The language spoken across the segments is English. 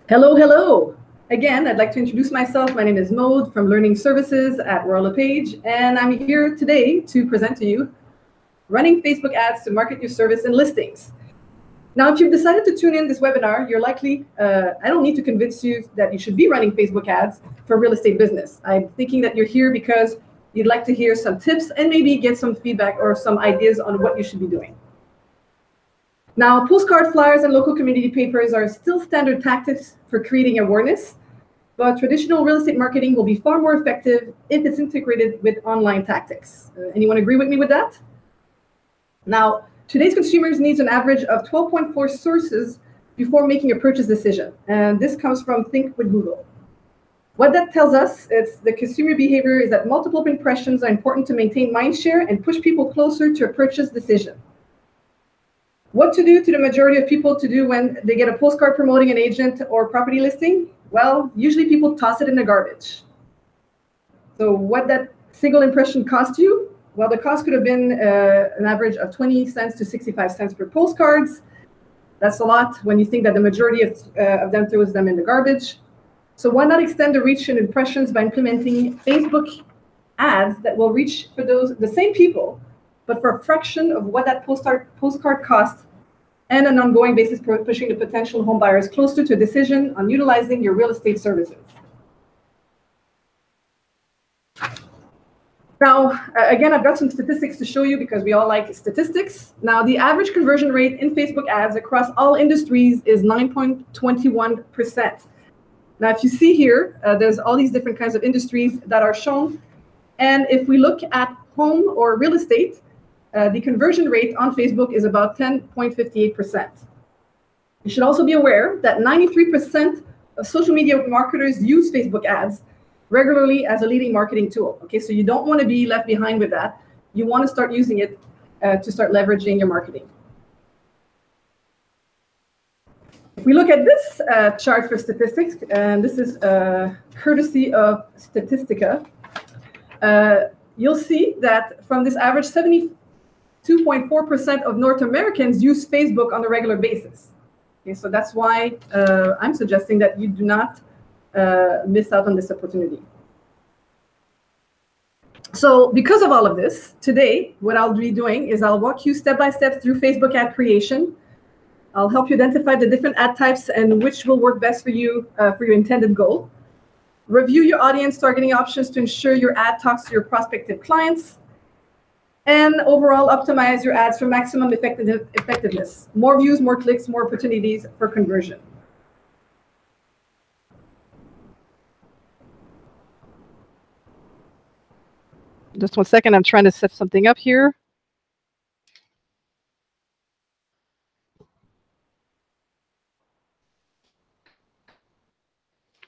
Hello, hello. Again, I'd like to introduce myself. My name is Maude from Learning Services at Royal LePage, and I'm here today to present to you running Facebook ads to market your service and listings. Now, if you've decided to tune in this webinar, you're likely, I don't need to convince you that you should be running Facebook ads for real estate business. I'm thinking that you're here because you'd like to hear some tips and maybe get some feedback or some ideas on what you should be doing. Now, postcard flyers and local community papers are still standard tactics for creating awareness, but traditional real estate marketing will be far more effective if it's integrated with online tactics. Anyone agree with me with that? Now, today's consumers needs an average of 12.4 sources before making a purchase decision, and this comes from Think with Google. What that tells us is the consumer behavior is that multiple impressions are important to maintain mind share and push people closer to a purchase decision. What to do to the majority of people to do when they get a postcard promoting an agent or property listing? Well, usually people toss it in the garbage. So what that single impression cost you? Well, the cost could have been an average of 20 cents to 65 cents per postcards. That's a lot when you think that the majority of them throws them in the garbage. So why not extend the reach and impressions by implementing Facebook ads that will reach for the same people, but for a fraction of what that postcard costs, and an ongoing basis pushing the potential home buyers closer to a decision on utilizing your real estate services. Now, again, I've got some statistics to show you because we all like statistics. Now, the average conversion rate in Facebook ads across all industries is 9.21%. Now, if you see here, there's all these different kinds of industries that are shown. And if we look at home or real estate, the conversion rate on Facebook is about 10.58%. You should also be aware that 93% of social media marketers use Facebook ads regularly as a leading marketing tool. Okay, so you don't want to be left behind with that. You want to start using it to start leveraging your marketing. If we look at this chart for statistics, and this is courtesy of Statistica, you'll see that from this average, 72.4% of North Americans use Facebook on a regular basis. Okay, so that's why I'm suggesting that you do not miss out on this opportunity. So because of all of this, today, what I'll be doing is I'll walk you step by step through Facebook ad creation. I'll help you identify the different ad types and which will work best for you for your intended goal. Review your audience targeting options to ensure your ad talks to your prospective clients. And overall, optimize your ads for maximum effectiveness. More views, more clicks, more opportunities for conversion. Just 1 second, I'm trying to set something up here.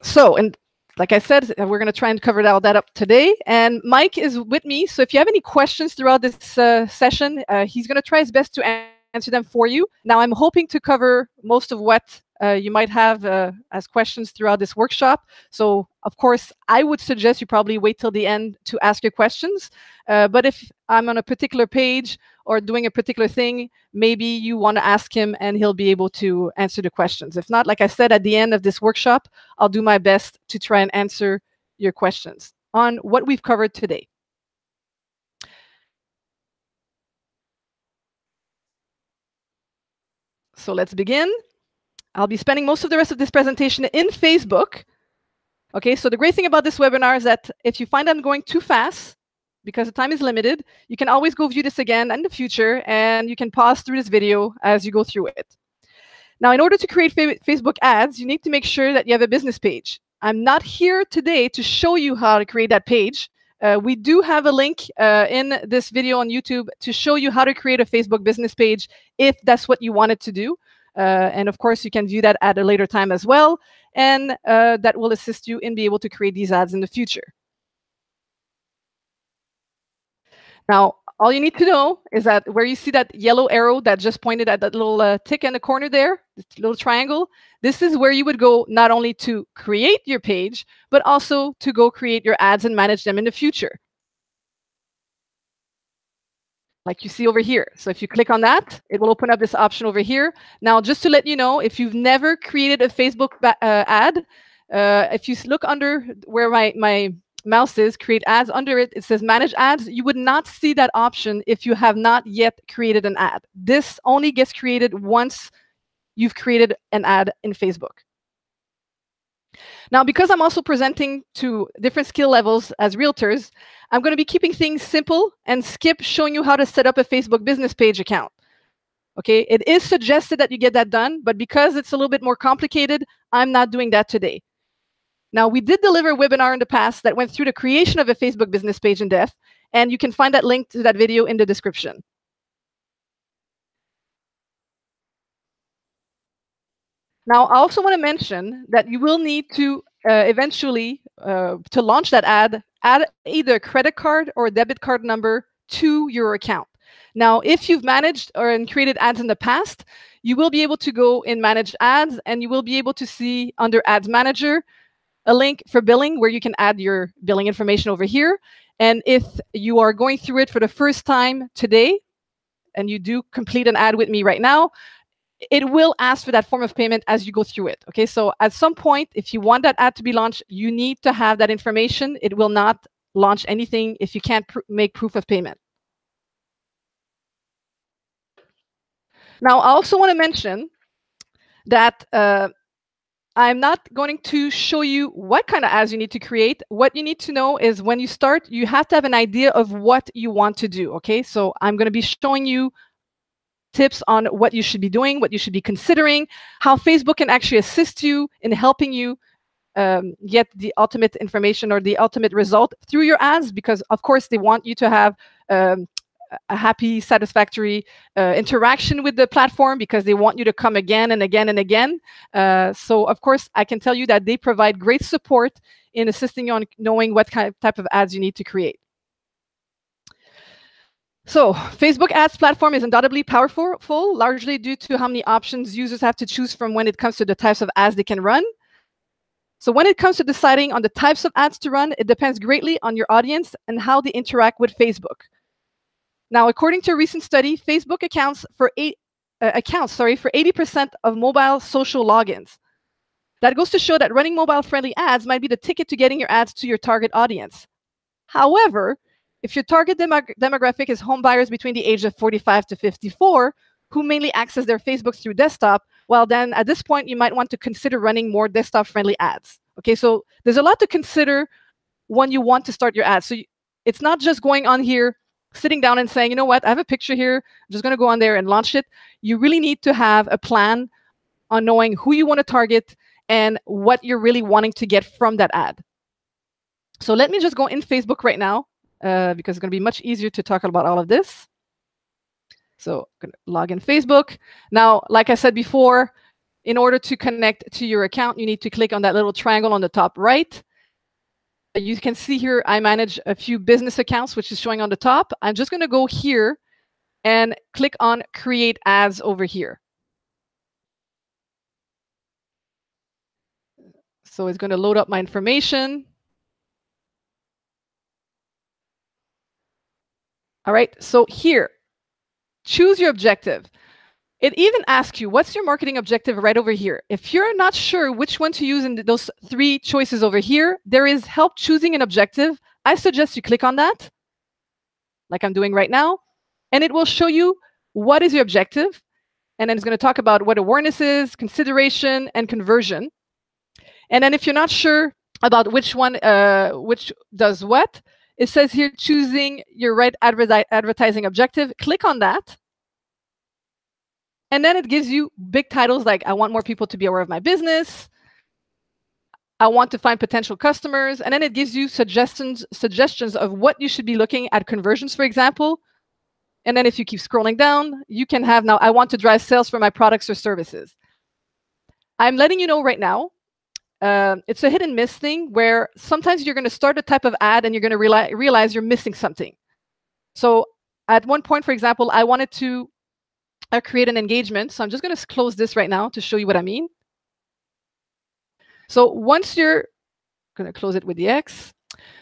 So, and like I said, we're going to try and cover all that up today. And Mike is with me. So if you have any questions throughout this session, he's going to try his best to answer them for you. Now, I'm hoping to cover most of what you might have as questions throughout this workshop. So, of course, I would suggest you probably wait till the end to ask your questions. But if I'm on a particular page or doing a particular thing, maybe you want to ask him and he'll be able to answer the questions. If not, like I said, at the end of this workshop, I'll do my best to try and answer your questions on what we've covered today. So let's begin. I'll be spending most of the rest of this presentation in Facebook. Okay, so the great thing about this webinar is that if you find I'm going too fast, because the time is limited, you can always go view this again in the future, and you can pause through this video as you go through it. Now, in order to create Facebook ads, you need to make sure that you have a business page. I'm not here today to show you how to create that page. We do have a link in this video on YouTube to show you how to create a Facebook business page if that's what you wanted to do. And of course, you can view that at a later time as well. And that will assist you in being able to create these ads in the future. Now, all you need to know is that where you see that yellow arrow that just pointed at that little tick in the corner there, this little triangle, this is where you would go not only to create your page, but also to go create your ads and manage them in the future. like you see over here. So if you click on that, it will open up this option over here. Now, just to let you know, if you've never created a Facebook ad, if you look under where my mouse is, create ads, under it, it says manage ads. You would not see that option if you have not yet created an ad. This only gets created once you've created an ad in Facebook. Now, because I'm also presenting to different skill levels as realtors, I'm going to be keeping things simple and skip showing you how to set up a Facebook business page account. Okay, it is suggested that you get that done, but because it's a little bit more complicated, I'm not doing that today. Now, we did deliver a webinar in the past that went through the creation of a Facebook business page in depth, and you can find that link to that video in the description. Now, I also want to mention that you will need to eventually, to launch that ad, add either a credit card or a debit card number to your account. Now, if you've managed or created ads in the past, you will be able to go in Manage Ads, and you will be able to see under Ads Manager a link for billing where you can add your billing information over here. And if you are going through it for the first time today, and you do complete an ad with me right now, it will ask for that form of payment as you go through it. Okay, so at some point, if you want that ad to be launched, you need to have that information. It will not launch anything if you can't make proof of payment. Now, I also want to mention that I'm not going to show you what kind of ads you need to create. What you need to know is when you start, you have to have an idea of what you want to do. Okay, so I'm going to be showing you tips on what you should be doing, what you should be considering, how Facebook can actually assist you in helping you get the ultimate information or the ultimate result through your ads, because of course they want you to have a happy, satisfactory interaction with the platform, because they want you to come again and again and again. So of course I can tell you that they provide great support in assisting you on knowing what type of ads you need to create. So Facebook ads platform is undoubtedly powerful, largely due to how many options users have to choose from when it comes to the types of ads they can run. So when it comes to deciding on the types of ads to run, it depends greatly on your audience and how they interact with Facebook. Now, according to a recent study, Facebook accounts for 80% of mobile social logins. That goes to show that running mobile-friendly ads might be the ticket to getting your ads to your target audience. However, if your target demographic is home buyers between the age of 45 to 54, who mainly access their Facebook through desktop, well, then at this point, you might want to consider running more desktop-friendly ads. Okay, so there's a lot to consider when you want to start your ads. So it's not just going on here, sitting down and saying, you know what, I have a picture here, I'm just going to go on there and launch it. You really need to have a plan on knowing who you want to target and what you're really wanting to get from that ad. So let me just go in Facebook right now, because it's going to be much easier to talk about all of this. So I'm going to log in Facebook. Now, like I said before, in order to connect to your account, you need to click on that little triangle on the top right. You can see here, I manage a few business accounts, which is showing on the top. I'm just going to go here and click on Create Ads over here. So it's going to load up my information. All right, so here, choose your objective. It even asks you, what's your marketing objective right over here? If you're not sure which one to use in those three choices over here, there is help choosing an objective. I suggest you click on that, like I'm doing right now, and it will show you what is your objective. And then it's going to talk about what awareness is, consideration, and conversion. And then if you're not sure about which one, which does what, it says here, choosing your right advertising objective. Click on that. And then it gives you big titles like, I want more people to be aware of my business. I want to find potential customers. And then it gives you suggestions of what you should be looking at, conversions, for example. And then if you keep scrolling down, you can have now, I want to drive sales for my products or services. I'm letting you know right now, it's a hit and miss thing where sometimes you're going to start a type of ad and you're going to realize you're missing something. So at one point, for example, I wanted to create an engagement. So I'm just going to close this right now to show you what I mean. So once you're going to close it with the X.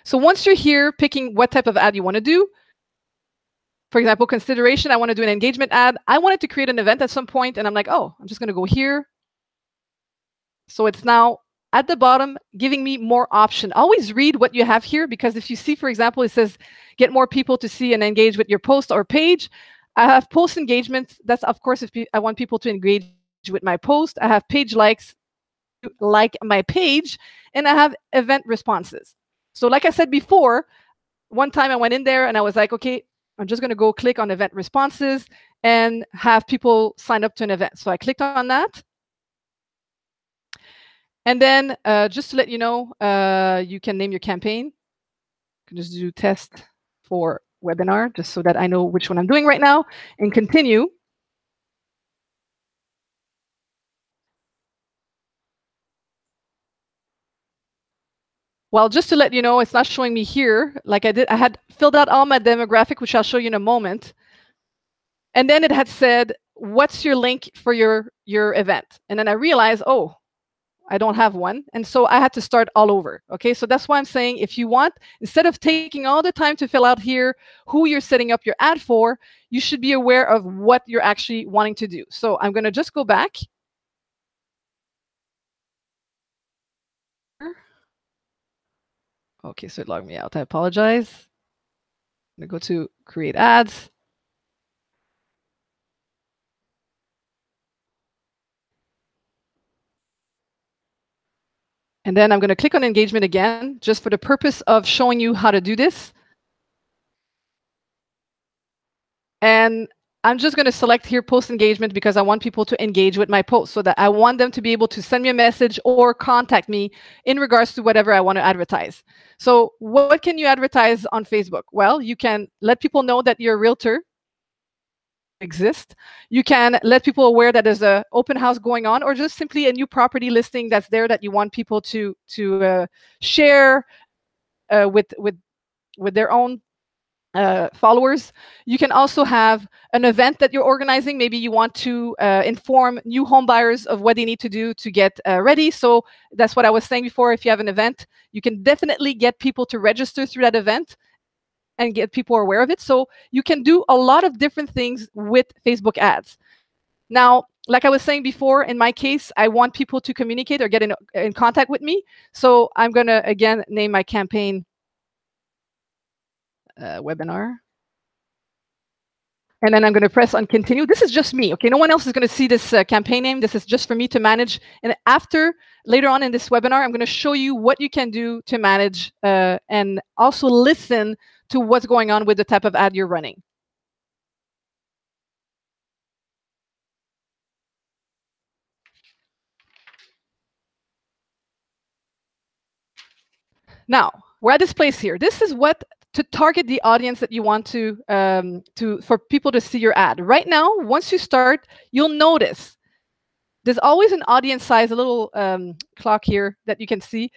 So once you're here picking what type of ad you want to do, for example, consideration, I want to do an engagement ad. I wanted to create an event at some point, and I'm like, oh, I'm just going to go here. So it's now at the bottom, giving me more option. Always read what you have here, because if you see, for example, it says, get more people to see and engage with your post or page. I have post engagement. That's, of course, if I want people to engage with my post. I have page likes, like my page, and I have event responses. So like I said before, one time I went in there and I was like, okay, I'm just going to go click on event responses and have people sign up to an event. So I clicked on that. And then just to let you know, you can name your campaign. You can just do test for webinar, just so that I know which one I'm doing right now, and continue. Well, just to let you know, it's not showing me here like I did. I had filled out all my demographic, which I'll show you in a moment. And then it had said, what's your link for your event? And then I realized, oh, I don't have one. And so I had to start all over. Okay, so that's why I'm saying, if you want, instead of taking all the time to fill out here who you're setting up your ad for, you should be aware of what you're actually wanting to do. So I'm going to just go back. Okay, so it logged me out. I apologize. I'm going to go to create ads. And then I'm going to click on engagement again, just for the purpose of showing you how to do this. And I'm just going to select here post engagement, because I want people to engage with my post, so that I want them to be able to send me a message or contact me in regards to whatever I want to advertise. So what can you advertise on Facebook? Well, you can let people know that you're a realtor, exist. You can let people aware that there's an open house going on, or just simply a new property listing that's there that you want people to share with their own followers. You can also have an event that you're organizing. Maybe you want to inform new home buyers of what they need to do to get ready. So that's what I was saying before. If you have an event, you can definitely get people to register through that event and get people aware of it. So you can do a lot of different things with Facebook ads. Now, like I was saying before, in my case, I want people to communicate or get in contact with me. So I'm going to, again, name my campaign webinar. And then I'm going to press on continue. This is just me. Okay, no one else is going to see this campaign name. This is just for me to manage. And later on in this webinar, I'm going to show you what you can do to manage and also listen to what's going on with the type of ad you're running. Now, we're at this place here. This is what to target the audience that you want to for people to see your ad. Right now, once you start, you'll notice there's always an audience size, a little clock here that you can see.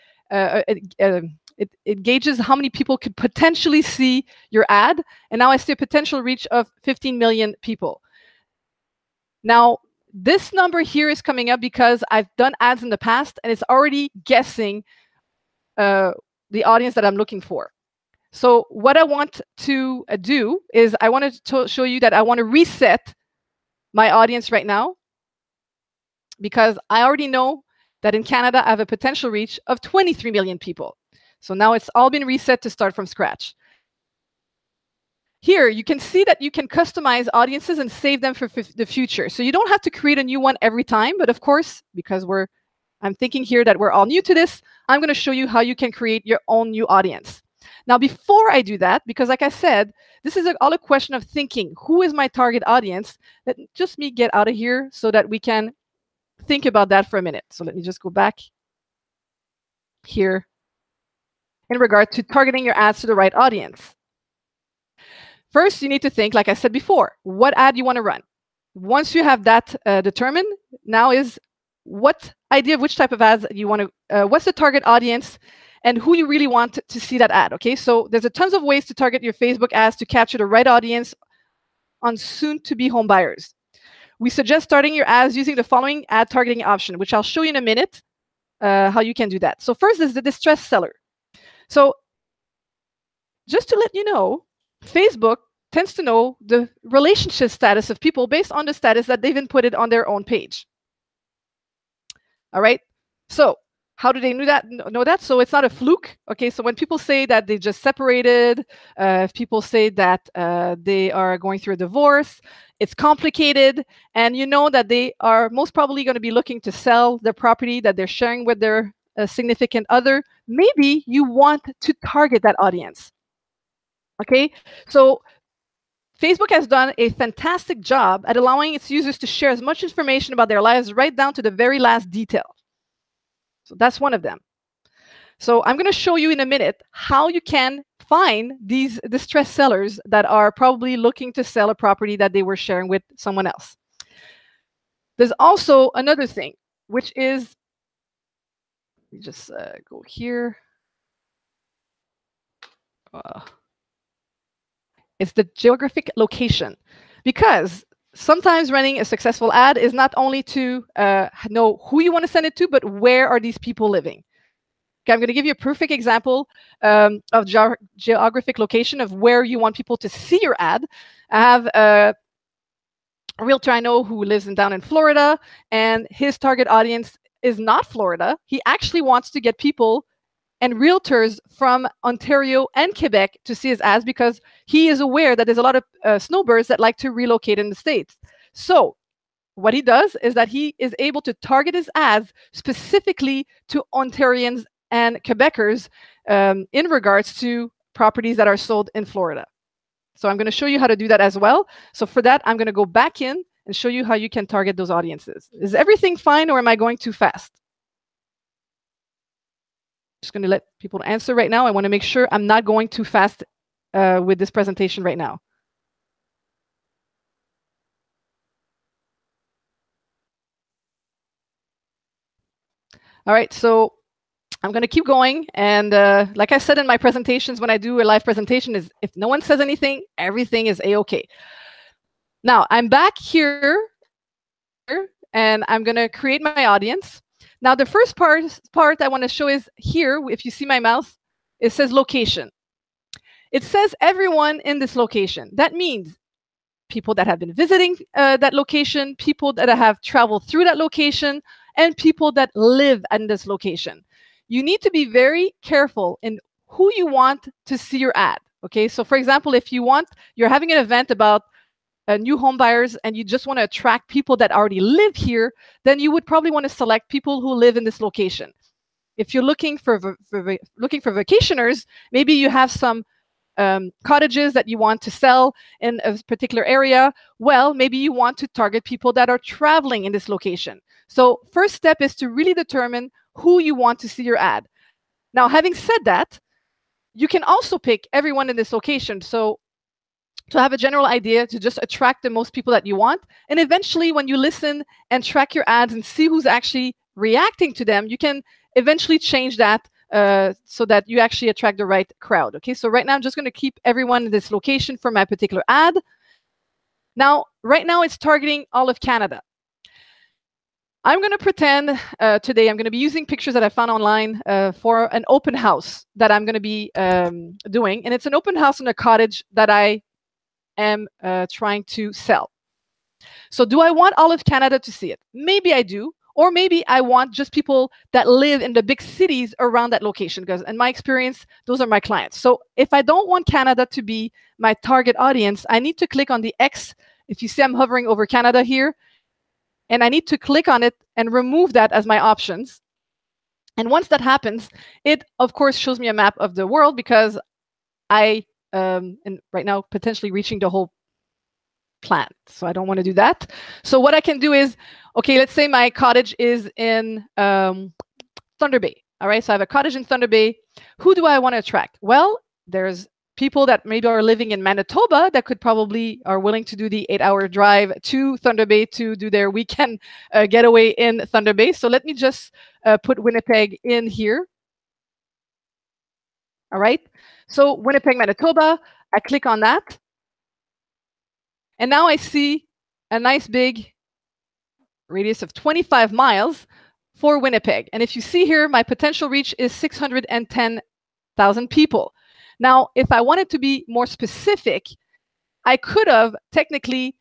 It gauges how many people could potentially see your ad. And now I see a potential reach of 15 million people. Now, this number here is coming up because I've done ads in the past, and it's already guessing the audience that I'm looking for. So what I want to do is I want to show you that I want to reset my audience right now, because I already know that in Canada, I have a potential reach of 23 million people. So now it's all been reset to start from scratch. Here, you can see that you can customize audiences and save them for the future. So you don't have to create a new one every time. But of course, because I'm thinking here that we're all new to this, I'm going to show you how you can create your own new audience. Now, before I do that, because like I said, this is all a question of thinking, who is my target audience? Let just me get out of here so that we can think about that for a minute. So let me just go back here in regard to targeting your ads to the right audience. First, you need to think, like I said before, what ad you want to run. Once you have that determined, now is what idea of which type of ads you want to, what's the target audience and who you really want to see that ad, okay? So there's a tons of ways to target your Facebook ads to capture the right audience on soon-to-be home buyers. We suggest starting your ads using the following ad targeting option, which I'll show you in a minute how you can do that. So first is the distressed seller. So just to let you know, Facebook tends to know the relationship status of people based on the status that they've inputted on their own page. All right. So how do they know that? So it's not a fluke. Okay. So when people say that they just separated, if people say that they are going through a divorce, it's complicated, and you know that they are most probably going to be looking to sell their property that they're sharing with their significant other. Maybe you want to target that audience. Okay. So Facebook has done a fantastic job at allowing its users to share as much information about their lives right down to the very last detail. So that's one of them. So I'm going to show you in a minute how you can find these distressed sellers that are probably looking to sell a property that they were sharing with someone else. There's also another thing, which is, let me just go here. It's the geographic location, because sometimes running a successful ad is not only to know who you want to send it to, but where are these people living. Okay, I'm going to give you a perfect example of geographic location of where you want people to see your ad. I have a realtor I know who lives down in Florida, and his target audience is not Florida. He actually wants to get people and realtors from Ontario and Quebec to see his ads, because he is aware that there's a lot of snowbirds that like to relocate in the States. So what he does is that he is able to target his ads specifically to Ontarians and Quebecers in regards to properties that are sold in Florida. So I'm going to show you how to do that as well. So for that, I'm going to go back in and show you how you can target those audiences. Is everything fine, or am I going too fast? Just going to let people answer right now. I want to make sure I'm not going too fast with this presentation right now. All right, so I'm going to keep going. And like I said in my presentations, when I do a live presentation, is if no one says anything, everything is A-okay. Now, I'm back here, and I'm going to create my audience. Now, the first part I want to show is here. If you see my mouse, it says location. It says everyone in this location. That means people that have been visiting that location, people that have traveled through that location, and people that live in this location. You need to be very careful in who you want to see your ad. Okay, so for example, if you're having an event about new home buyers and you just want to attract people that already live here, then you would probably want to select people who live in this location. If you're looking for vacationers, maybe you have some cottages that you want to sell in a particular area. Well, maybe you want to target people that are traveling in this location. So first step is to really determine who you want to see your ad. Now, having said that, you can also pick everyone in this location. So to have a general idea, to just attract the most people that you want. And eventually, when you listen and track your ads and see who's actually reacting to them, you can eventually change that so that you actually attract the right crowd. Okay, so right now I'm just going to keep everyone in this location for my particular ad. Now, right now it's targeting all of Canada. I'm going to pretend today I'm going to be using pictures that I found online for an open house that I'm going to be doing. And it's an open house in a cottage that I am trying to sell. So do I want all of Canada to see it? Maybe I do. Or maybe I want just people that live in the big cities around that location, because in my experience, those are my clients. So if I don't want Canada to be my target audience, I need to click on the X. If you see I'm hovering over Canada here, and I need to click on it and remove that as my options. And once that happens, it, of course, shows me a map of the world, because I am right now potentially reaching the whole plant. So I don't want to do that. So what I can do is, okay, let's say my cottage is in Thunder Bay. All right, so I have a cottage in Thunder Bay. Who do I want to attract? Well, there's people that maybe are living in Manitoba that could probably are willing to do the 8-hour drive to Thunder Bay to do their weekend getaway in Thunder Bay. So let me just put Winnipeg in here. All right, so Winnipeg, Manitoba, I click on that. And now I see a nice big radius of 25 miles for Winnipeg. And if you see here, my potential reach is 610,000 people. Now, if I wanted to be more specific, I could have technically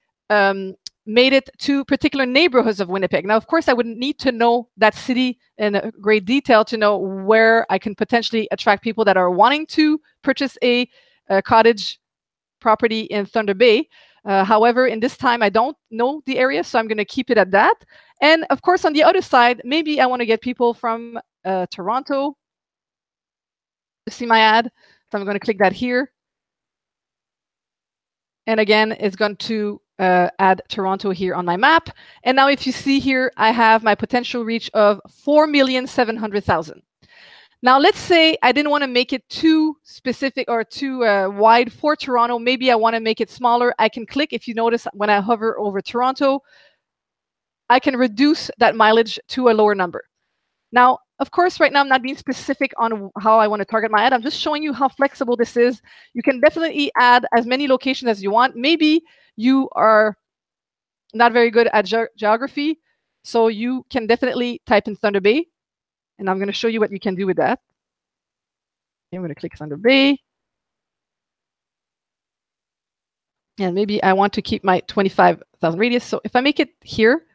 made it to particular neighborhoods of Winnipeg. Now, of course, I would need to know that city in great detail to know where I can potentially attract people that are wanting to purchase a cottage property in Thunder Bay. However, in this time, I don't know the area, so I'm going to keep it at that. And of course, on the other side, maybe I want to get people from Toronto to see my ad. So I'm going to click that here. And again, it's going to add Toronto here on my map. And now if you see here, I have my potential reach of 4,700,000. Now, let's say I didn't want to make it too specific or too wide for Toronto. Maybe I want to make it smaller. I can click, if you notice, when I hover over Toronto, I can reduce that mileage to a lower number. Now, of course, right now, I'm not being specific on how I want to target my ad. I'm just showing you how flexible this is. You can definitely add as many locations as you want. Maybe you are not very good at geography, so you can definitely type in Thunder Bay. And I'm going to show you what you can do with that. I'm going to click Thunder Bay. And maybe I want to keep my 25,000 radius. So if I make it here,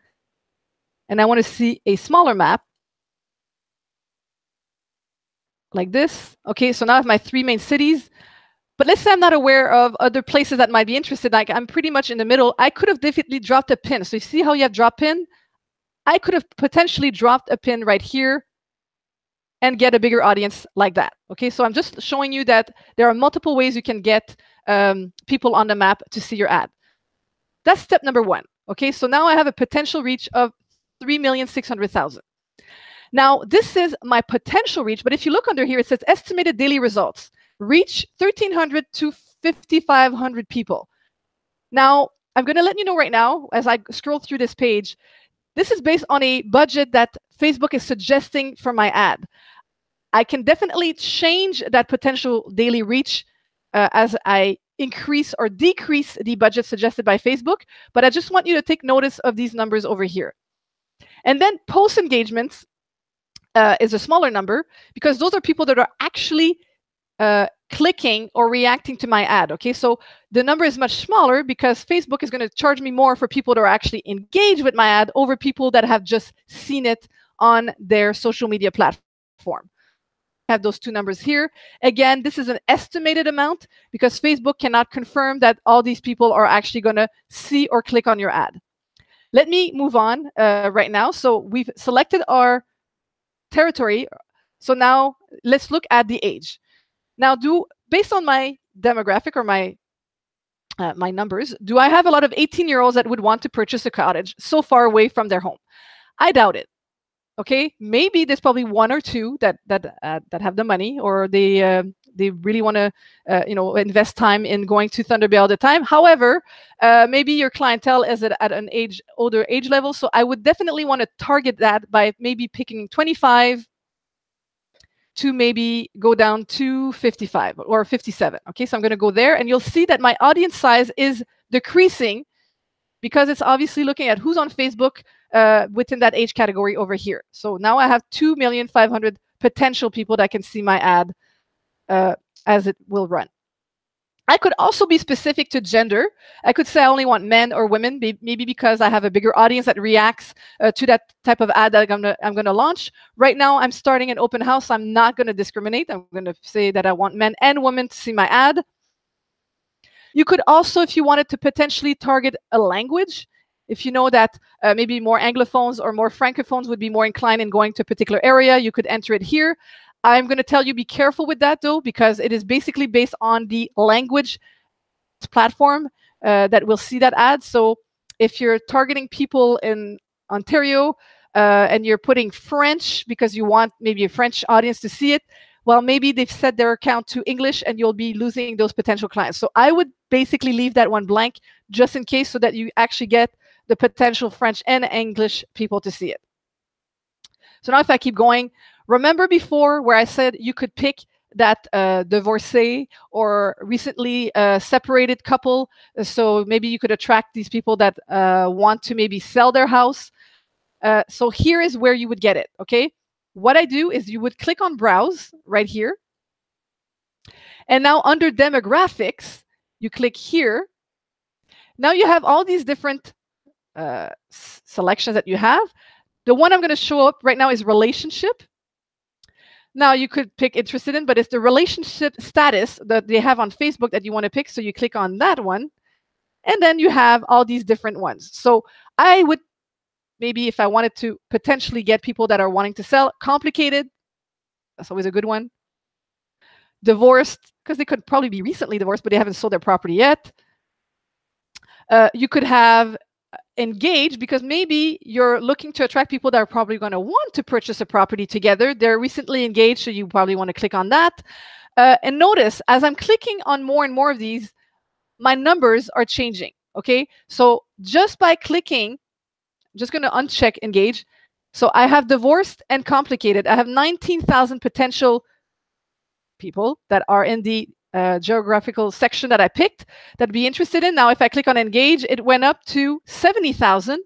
and I want to see a smaller map, like this. Okay, so now I have my 3 main cities. But let's say I'm not aware of other places that might be interested. Like I'm pretty much in the middle. I could have definitely dropped a pin. So you see how you have drop pin? I could have potentially dropped a pin right here and get a bigger audience like that. Okay, so I'm just showing you that there are multiple ways you can get people on the map to see your ad. That's step number 1. Okay, so now I have a potential reach of 3,600,000. Now, this is my potential reach, but if you look under here, it says estimated daily results. Reach 1,300 to 5,500 people. Now, I'm going to let you know right now, as I scroll through this page, this is based on a budget that Facebook is suggesting for my ad. I can definitely change that potential daily reach as I increase or decrease the budget suggested by Facebook, but I just want you to take notice of these numbers over here. And then post engagements is a smaller number because those are people that are actually clicking or reacting to my ad. Okay, so the number is much smaller because Facebook is going to charge me more for people that are actually engaged with my ad over people that have just seen it on their social media platform. I have those 2 numbers here. Again, this is an estimated amount because Facebook cannot confirm that all these people are actually going to see or click on your ad. Let me move on right now. So we've selected our territory. So now let's look at the age. Now, based on my demographic or my numbers, do I have a lot of 18-year-olds that would want to purchase a cottage so far away from their home? I doubt it. Okay, maybe there's probably 1 or 2 that have the money, or they really want to invest time in going to Thunder Bay all the time. However, maybe your clientele is at an older age level, so I would definitely want to target that by maybe picking 25 to maybe go down to 55 or 57. Okay, so I'm going to go there, and you'll see that my audience size is decreasing because it's obviously looking at who's on Facebook within that age category over here. So now I have 2,500,000 potential people that can see my ad as it will run. I could also be specific to gender. I could say I only want men or women, maybe because I have a bigger audience that reacts to that type of ad that I'm gonna launch. Right now, I'm starting an open house. I'm not going to discriminate. I'm going to say that I want men and women to see my ad. You could also, if you wanted to potentially target a language, if you know that maybe more Anglophones or more Francophones would be more inclined in going to a particular area, you could enter it here. I'm going to tell you be careful with that, though, because it is basically based on the language platform that will see that ad. So if you're targeting people in Ontario and you're putting French because you want maybe a French audience to see it, well, maybe they've set their account to English and you'll be losing those potential clients. So I would basically leave that one blank just in case so that you actually get the potential French and English people to see it. So now if I keep going, remember before where I said you could pick that divorcee or recently separated couple. So maybe you could attract these people that want to maybe sell their house. So here is where you would get it, okay? What I do is you would click on Browse right here. And now under Demographics, you click here. Now you have all these different selections that you have. The one I'm going to show up right now is relationship. Now you could pick interested in, but it's the relationship status that they have on Facebook that you want to pick. So you click on that one. And then you have all these different ones. So I would maybe, if I wanted to potentially get people that are wanting to sell, complicated. That's always a good one. Divorced, because they could probably be recently divorced, but they haven't sold their property yet. You could have engaged, because maybe you're looking to attract people that are probably going to want to purchase a property together. They're recently engaged, so you probably want to click on that. And notice, as I'm clicking on more and more of these, my numbers are changing. Okay, so just by clicking, I'm just going to uncheck engage. So I have divorced and complicated. I have 19,000 potential people that are in the geographical section that I picked that'd be interested in. Now, if I click on engage, it went up to 70,000.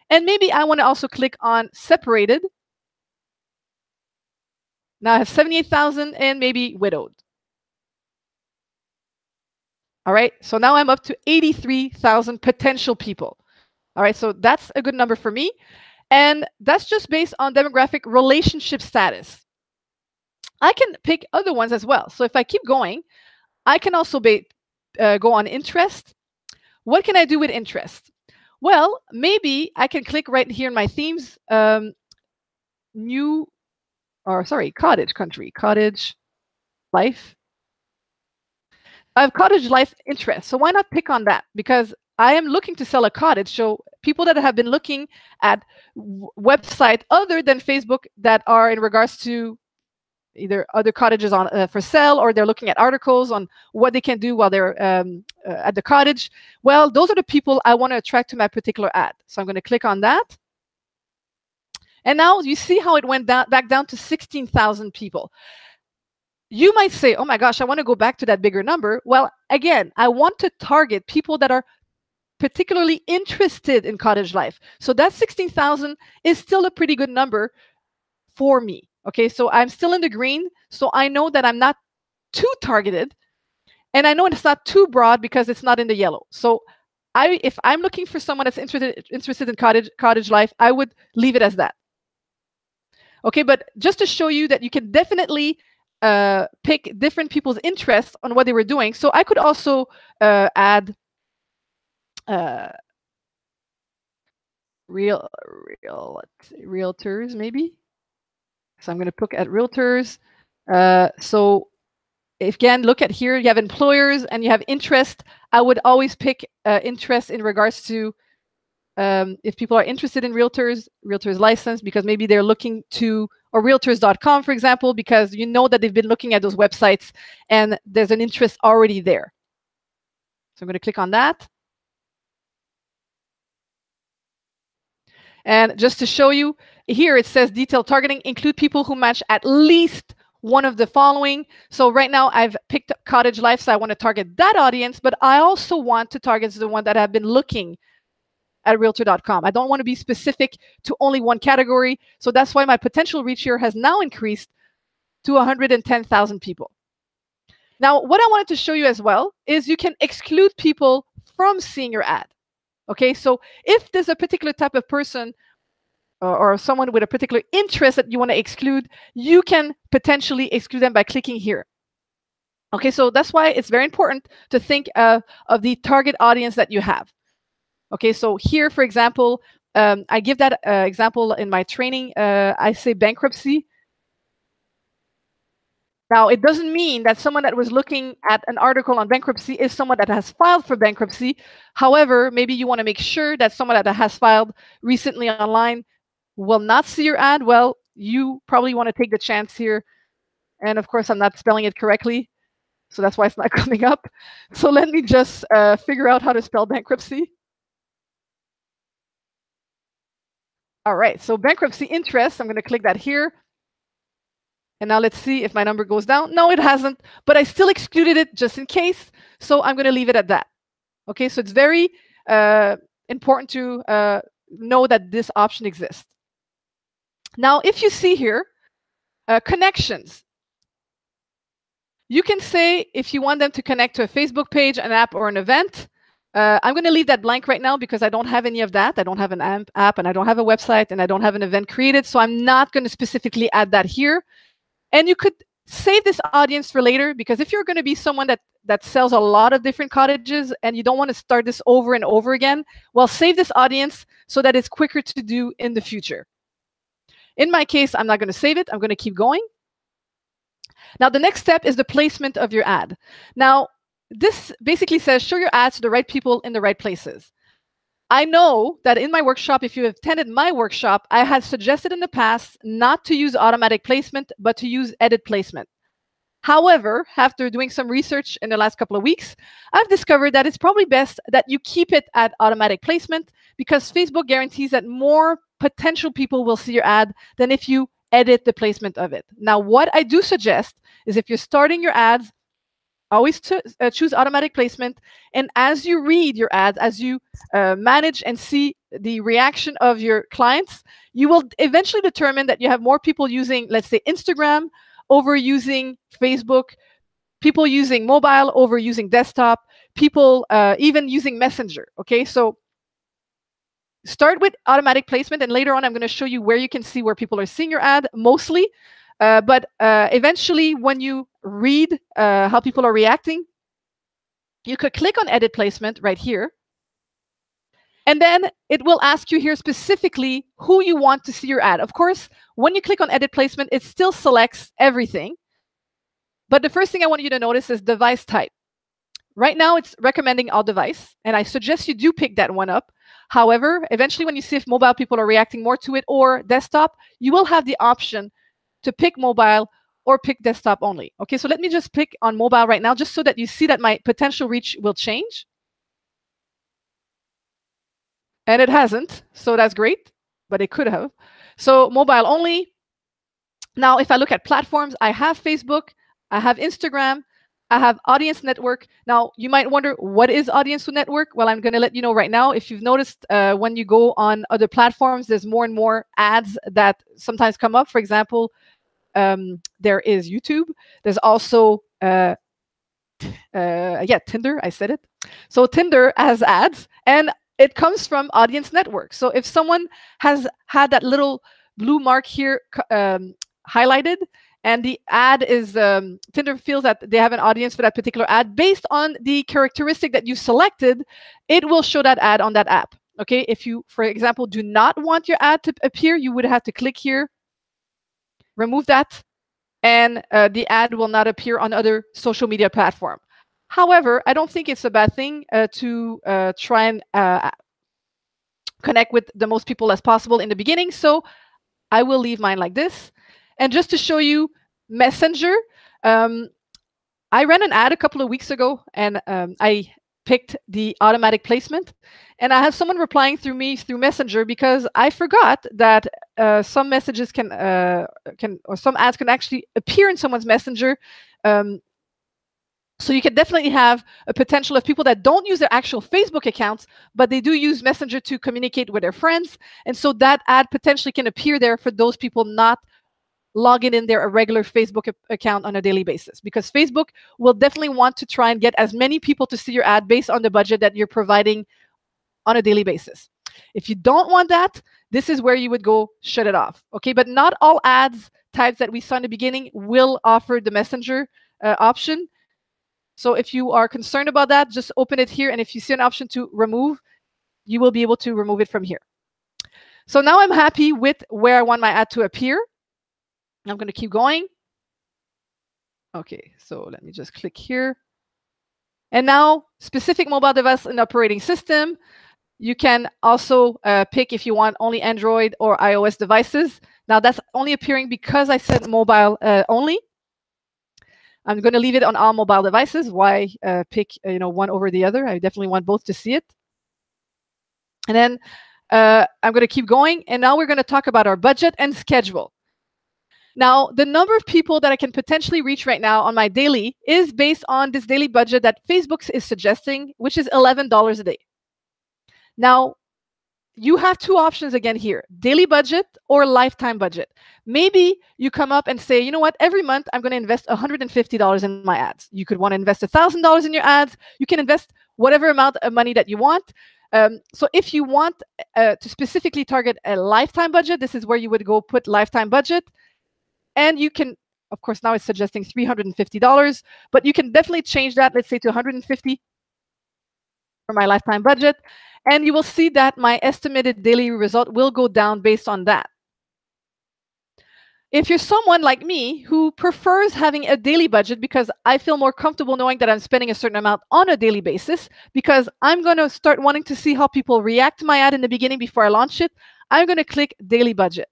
And maybe I want to also click on separated. Now I have 78,000 and maybe widowed. All right, so now I'm up to 83,000 potential people. All right, so that's a good number for me. And that's just based on demographic relationship status. I can pick other ones as well. So if I keep going, I can also go on interest. What can I do with interest? Well, maybe I can click right here in my themes, cottage country, cottage life. I have cottage life interest. So why not pick on that? Because I am looking to sell a cottage. So people that have been looking at websites other than Facebook that are in regards to either other cottages on for sale, or they're looking at articles on what they can do while they're at the cottage. Well, those are the people I want to attract to my particular ad. So I'm going to click on that. And now you see how it went back down to 16,000 people. You might say, oh my gosh, I want to go back to that bigger number. Well, again, I want to target people that are particularly interested in cottage life. So that 16,000 is still a pretty good number for me. Okay, so I'm still in the green. So I know that I'm not too targeted. And I know it's not too broad because it's not in the yellow. So if I'm looking for someone that's interested in cottage life, I would leave it as that. Okay, but just to show you that you can definitely pick different people's interests on what they were doing. So I could also add realtors, maybe. So I'm going to look at realtors. So again, look at here, you have employers and you have interest. I would always pick interest in regards to if people are interested in realtors license, because maybe they're looking to, or realtors.com, for example, because you know that they've been looking at those websites and there's an interest already there. So I'm going to click on that. And just to show you, here it says detailed targeting, include people who match at least one of the following. So right now I've picked cottage life, so I want to target that audience, but I also want to target the one that have been looking at realtor.com. I don't want to be specific to only one category. So that's why my potential reach here has now increased to 110,000 people. Now, what I wanted to show you as well is you can exclude people from seeing your ad. Okay, so if there's a particular type of person or someone with a particular interest that you want to exclude, you can potentially exclude them by clicking here. Okay, so that's why it's very important to think of the target audience that you have. Okay, so here, for example, I give that example in my training. I say bankruptcy. Now, it doesn't mean that someone that was looking at an article on bankruptcy is someone that has filed for bankruptcy. However, maybe you want to make sure that someone that has filed recently online will not see your ad. Well, you probably want to take the chance here. And of course, I'm not spelling it correctly, so that's why it's not coming up. So let me just figure out how to spell bankruptcy. All right, so bankruptcy interest, I'm going to click that here. And now let's see if my number goes down. No, it hasn't, but I still excluded it just in case. So I'm going to leave it at that. Okay, so it's very important to know that this option exists. Now, if you see here, connections. You can say if you want them to connect to a Facebook page, an app, or an event. I'm going to leave that blank right now because I don't have any of that. I don't have an app, and I don't have a website, and I don't have an event created. So I'm not going to specifically add that here. And you could save this audience for later, because if you're going to be someone that sells a lot of different cottages and you don't want to start this over and over again, well, save this audience so that it's quicker to do in the future. In my case, I'm not going to save it. I'm going to keep going. Now, the next step is the placement of your ad. Now, this basically says show your ads to the right people in the right places. I know that in my workshop, if you have attended my workshop, I had suggested in the past not to use automatic placement, but to use edit placement. However, after doing some research in the last couple of weeks, I've discovered that it's probably best that you keep it at automatic placement, because Facebook guarantees that more potential people will see your ad than if you edit the placement of it. Now, what I do suggest is if you're starting your ads, always choose automatic placement. And as you read your ads, as you manage and see the reaction of your clients, you will eventually determine that you have more people using, let's say, Instagram over using Facebook, people using mobile over using desktop, people even using Messenger. Okay, so start with automatic placement, and later on I'm going to show you where you can see where people are seeing your ad mostly. But eventually, when you read how people are reacting, you could click on edit placement right here. And then it will ask you here specifically who you want to see your ad. Of course, when you click on edit placement, it still selects everything. But the first thing I want you to notice is device type. Right now, it's recommending all device, and I suggest you do pick that one up. However, eventually, when you see if mobile people are reacting more to it or desktop, you will have the option to pick mobile or pick desktop only. Okay, so let me just pick on mobile right now, just so that you see that my potential reach will change. And it hasn't, so that's great, but it could have. So mobile only. Now, if I look at platforms, I have Facebook, I have Instagram, I have Audience Network. Now, you might wonder, what is Audience Network? Well, I'm going to let you know right now. If you've noticed, when you go on other platforms, there's more and more ads that sometimes come up. For example, there is YouTube. There's also, Tinder. I said it. So Tinder has ads, and it comes from Audience Network. So if someone has had that little blue mark here highlighted, and the ad is, Tinder feels that they have an audience for that particular ad, based on the characteristic that you selected, it will show that ad on that app. Okay, if you, for example, do not want your ad to appear, you would have to click here, remove that, and the ad will not appear on other social media platform. However, I don't think it's a bad thing to try and connect with the most people as possible in the beginning. So I will leave mine like this. And just to show you Messenger, I ran an ad a couple of weeks ago, and I picked the automatic placement. And I have someone replying through me through Messenger, because I forgot that some messages or some ads can actually appear in someone's Messenger. So you can definitely have a potential of people that don't use their actual Facebook accounts, but they do use Messenger to communicate with their friends. And so that ad potentially can appear there for those people not logging in their regular Facebook account on a daily basis, because Facebook will definitely want to try and get as many people to see your ad based on the budget that you're providing on a daily basis. If you don't want that, this is where you would go shut it off. Okay, but not all ads types that we saw in the beginning will offer the Messenger option. So if you are concerned about that, just open it here. And if you see an option to remove, you will be able to remove it from here. So now I'm happy with where I want my ad to appear. I'm going to keep going. Okay, so let me just click here. And now, specific mobile device and operating system. You can also pick if you want only Android or iOS devices. Now that's only appearing because I said mobile only. I'm going to leave it on all mobile devices. Why pick one over the other? I definitely want both to see it. And then I'm going to keep going. And now we're going to talk about our budget and schedule. Now, the number of people that I can potentially reach right now on my daily is based on this daily budget that Facebook is suggesting, which is $11 a day. Now, you have two options again here, daily budget or lifetime budget. Maybe you come up and say, you know what, every month I'm going to invest $150 in my ads. You could want to invest $1,000 in your ads. You can invest whatever amount of money that you want. So if you want to specifically target a lifetime budget, this is where you would go put lifetime budget. And you can, of course, now it's suggesting $350, but you can definitely change that, let's say, to $150 for my lifetime budget. And you will see that my estimated daily result will go down based on that. If you're someone like me who prefers having a daily budget because I feel more comfortable knowing that I'm spending a certain amount on a daily basis, because I'm going to start wanting to see how people react to my ad in the beginning before I launch it, I'm going to click daily budget.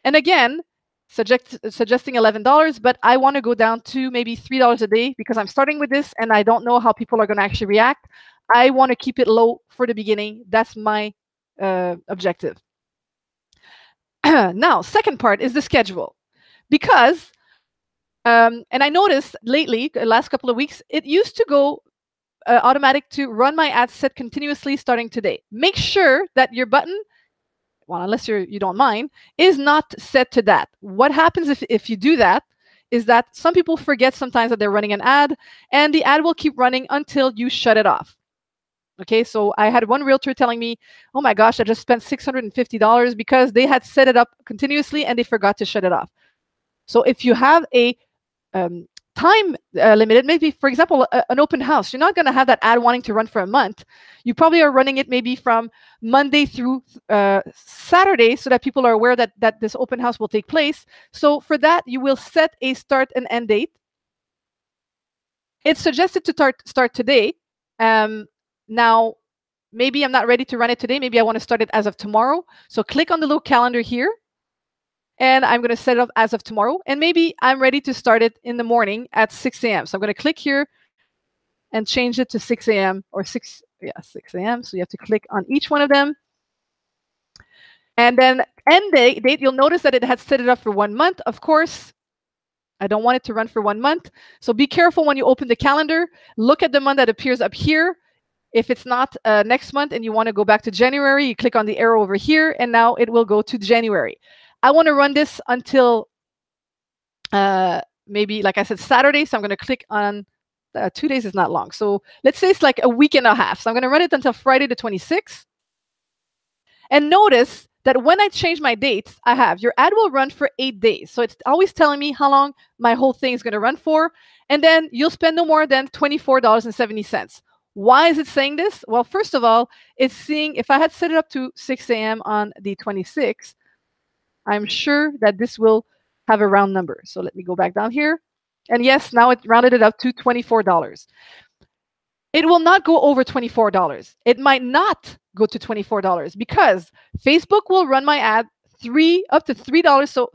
And again, suggesting $11, but I want to go down to maybe $3 a day because I'm starting with this and I don't know how people are going to actually react. I want to keep it low for the beginning. That's my objective. Now, second part is the schedule. Because, and I noticed lately, the last couple of weeks, it used to go automatic to run my ad set continuously starting today. Make sure that your button, well, unless you don't mind, is not set to that. What happens if you do that is that some people forget sometimes that they're running an ad, and the ad will keep running until you shut it off. Okay, so I had one realtor telling me, oh my gosh, I just spent $650 because they had set it up continuously and they forgot to shut it off. So if you have a time limited, maybe, for example, an open house, you're not going to have that ad wanting to run for a month. You probably are running it maybe from Monday through Saturday so that people are aware that this open house will take place. So for that, you will set a start and end date. It's suggested to start today. Now, maybe I'm not ready to run it today. Maybe I want to start it as of tomorrow. So click on the little calendar here. And I'm going to set it up as of tomorrow. And maybe I'm ready to start it in the morning at 6 a.m. So I'm going to click here and change it to 6 a.m. or 6 a.m. So you have to click on each one of them. And then end date, you'll notice that it had set it up for 1 month. Of course, I don't want it to run for 1 month. So be careful when you open the calendar. Look at the month that appears up here. If it's not next month and you want to go back to January, you click on the arrow over here, and now it will go to January. I want to run this until maybe, like I said, Saturday. So I'm going to click on 2 days is not long. So let's say it's like a week and a half. So I'm going to run it until Friday the 26th. And notice that when I change my dates, I have your ad will run for 8 days. So it's always telling me how long my whole thing is going to run for. And then you'll spend no more than $24.70. Why is it saying this? Well, first of all, it's seeing if I had set it up to 6 a.m. on the 26th, I'm sure that this will have a round number. So let me go back down here. And yes, now it rounded it up to $24. It will not go over $24. It might not go to $24 because Facebook will run my ad up to $3. So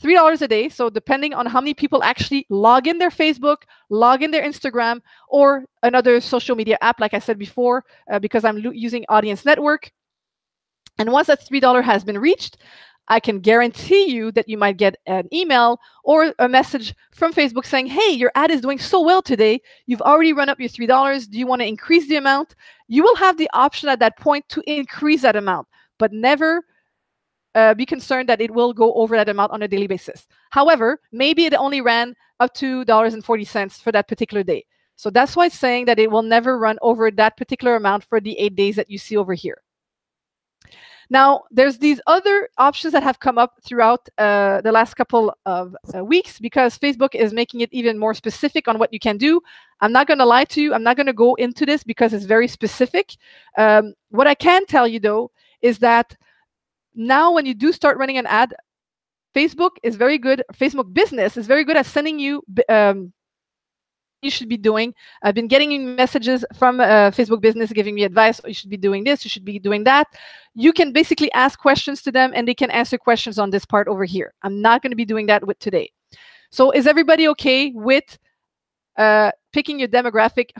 $3 a day. So depending on how many people actually log in their Facebook, log in their Instagram, or another social media app, like I said before, because I'm using Audience Network. And once that $3 has been reached, I can guarantee you that you might get an email or a message from Facebook saying, hey, your ad is doing so well today. You've already run up your $3. Do you want to increase the amount? You will have the option at that point to increase that amount, but never be concerned that it will go over that amount on a daily basis. However, maybe it only ran up to $2.40 for that particular day. So that's why it's saying that it will never run over that particular amount for the 8 days that you see over here. Now, there's these other options that have come up throughout the last couple of weeks because Facebook is making it even more specific on what you can do. I'm not going to lie to you. I'm not going to go into this because it's very specific. What I can tell you, though, is that now when you do start running an ad, Facebook is very good. Facebook Business is very good at sending you you should be doing. I've been getting messages from Facebook Business giving me advice. You should be doing this. You should be doing that. You can basically ask questions to them, and they can answer questions on this part over here. I'm not going to be doing that with today. So is everybody okay with picking your demographic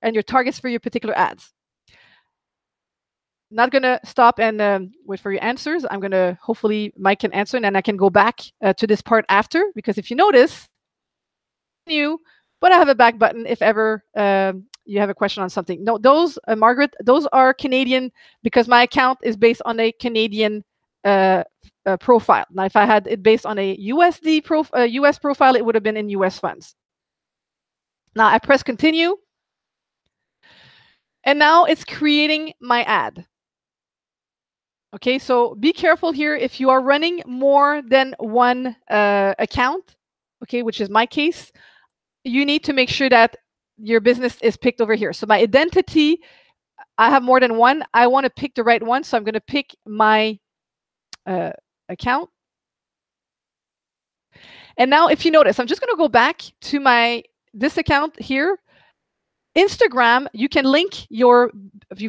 and your targets for your particular ads? Not going to stop and wait for your answers. I'm going to, hopefully Mike can answer, and then I can go back to this part after, because if you notice, but I have a back button if ever you have a question on something. No, those, Margaret, those are Canadian because my account is based on a Canadian profile. Now, if I had it based on a US profile, it would have been in US funds. Now I press continue. And now it's creating my ad. Okay, so be careful here if you are running more than one account, okay, which is my case. You need to make sure that your business is picked over here. So my identity, I have more than one. I want to pick the right one, so I'm going to pick my account. And now if you notice, I'm just going to go back to this account here. Instagram, you can link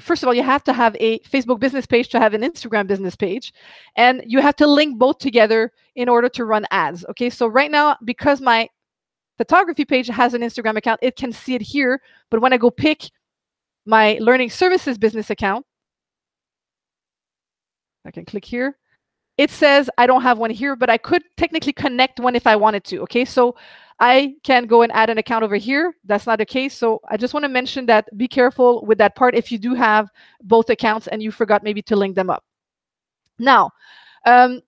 first of all, you have to have a Facebook business page to have an Instagram business page. And you have to link both together in order to run ads. Okay, so right now, because my photography page has an Instagram account, it can see it here. But when I go pick my learning services business account, I can click here. It says I don't have one here, but I could technically connect one if I wanted to. Okay, so I can go and add an account over here. That's not the case. So I just want to mention that be careful with that part if you do have both accounts and you forgot maybe to link them up. Now, if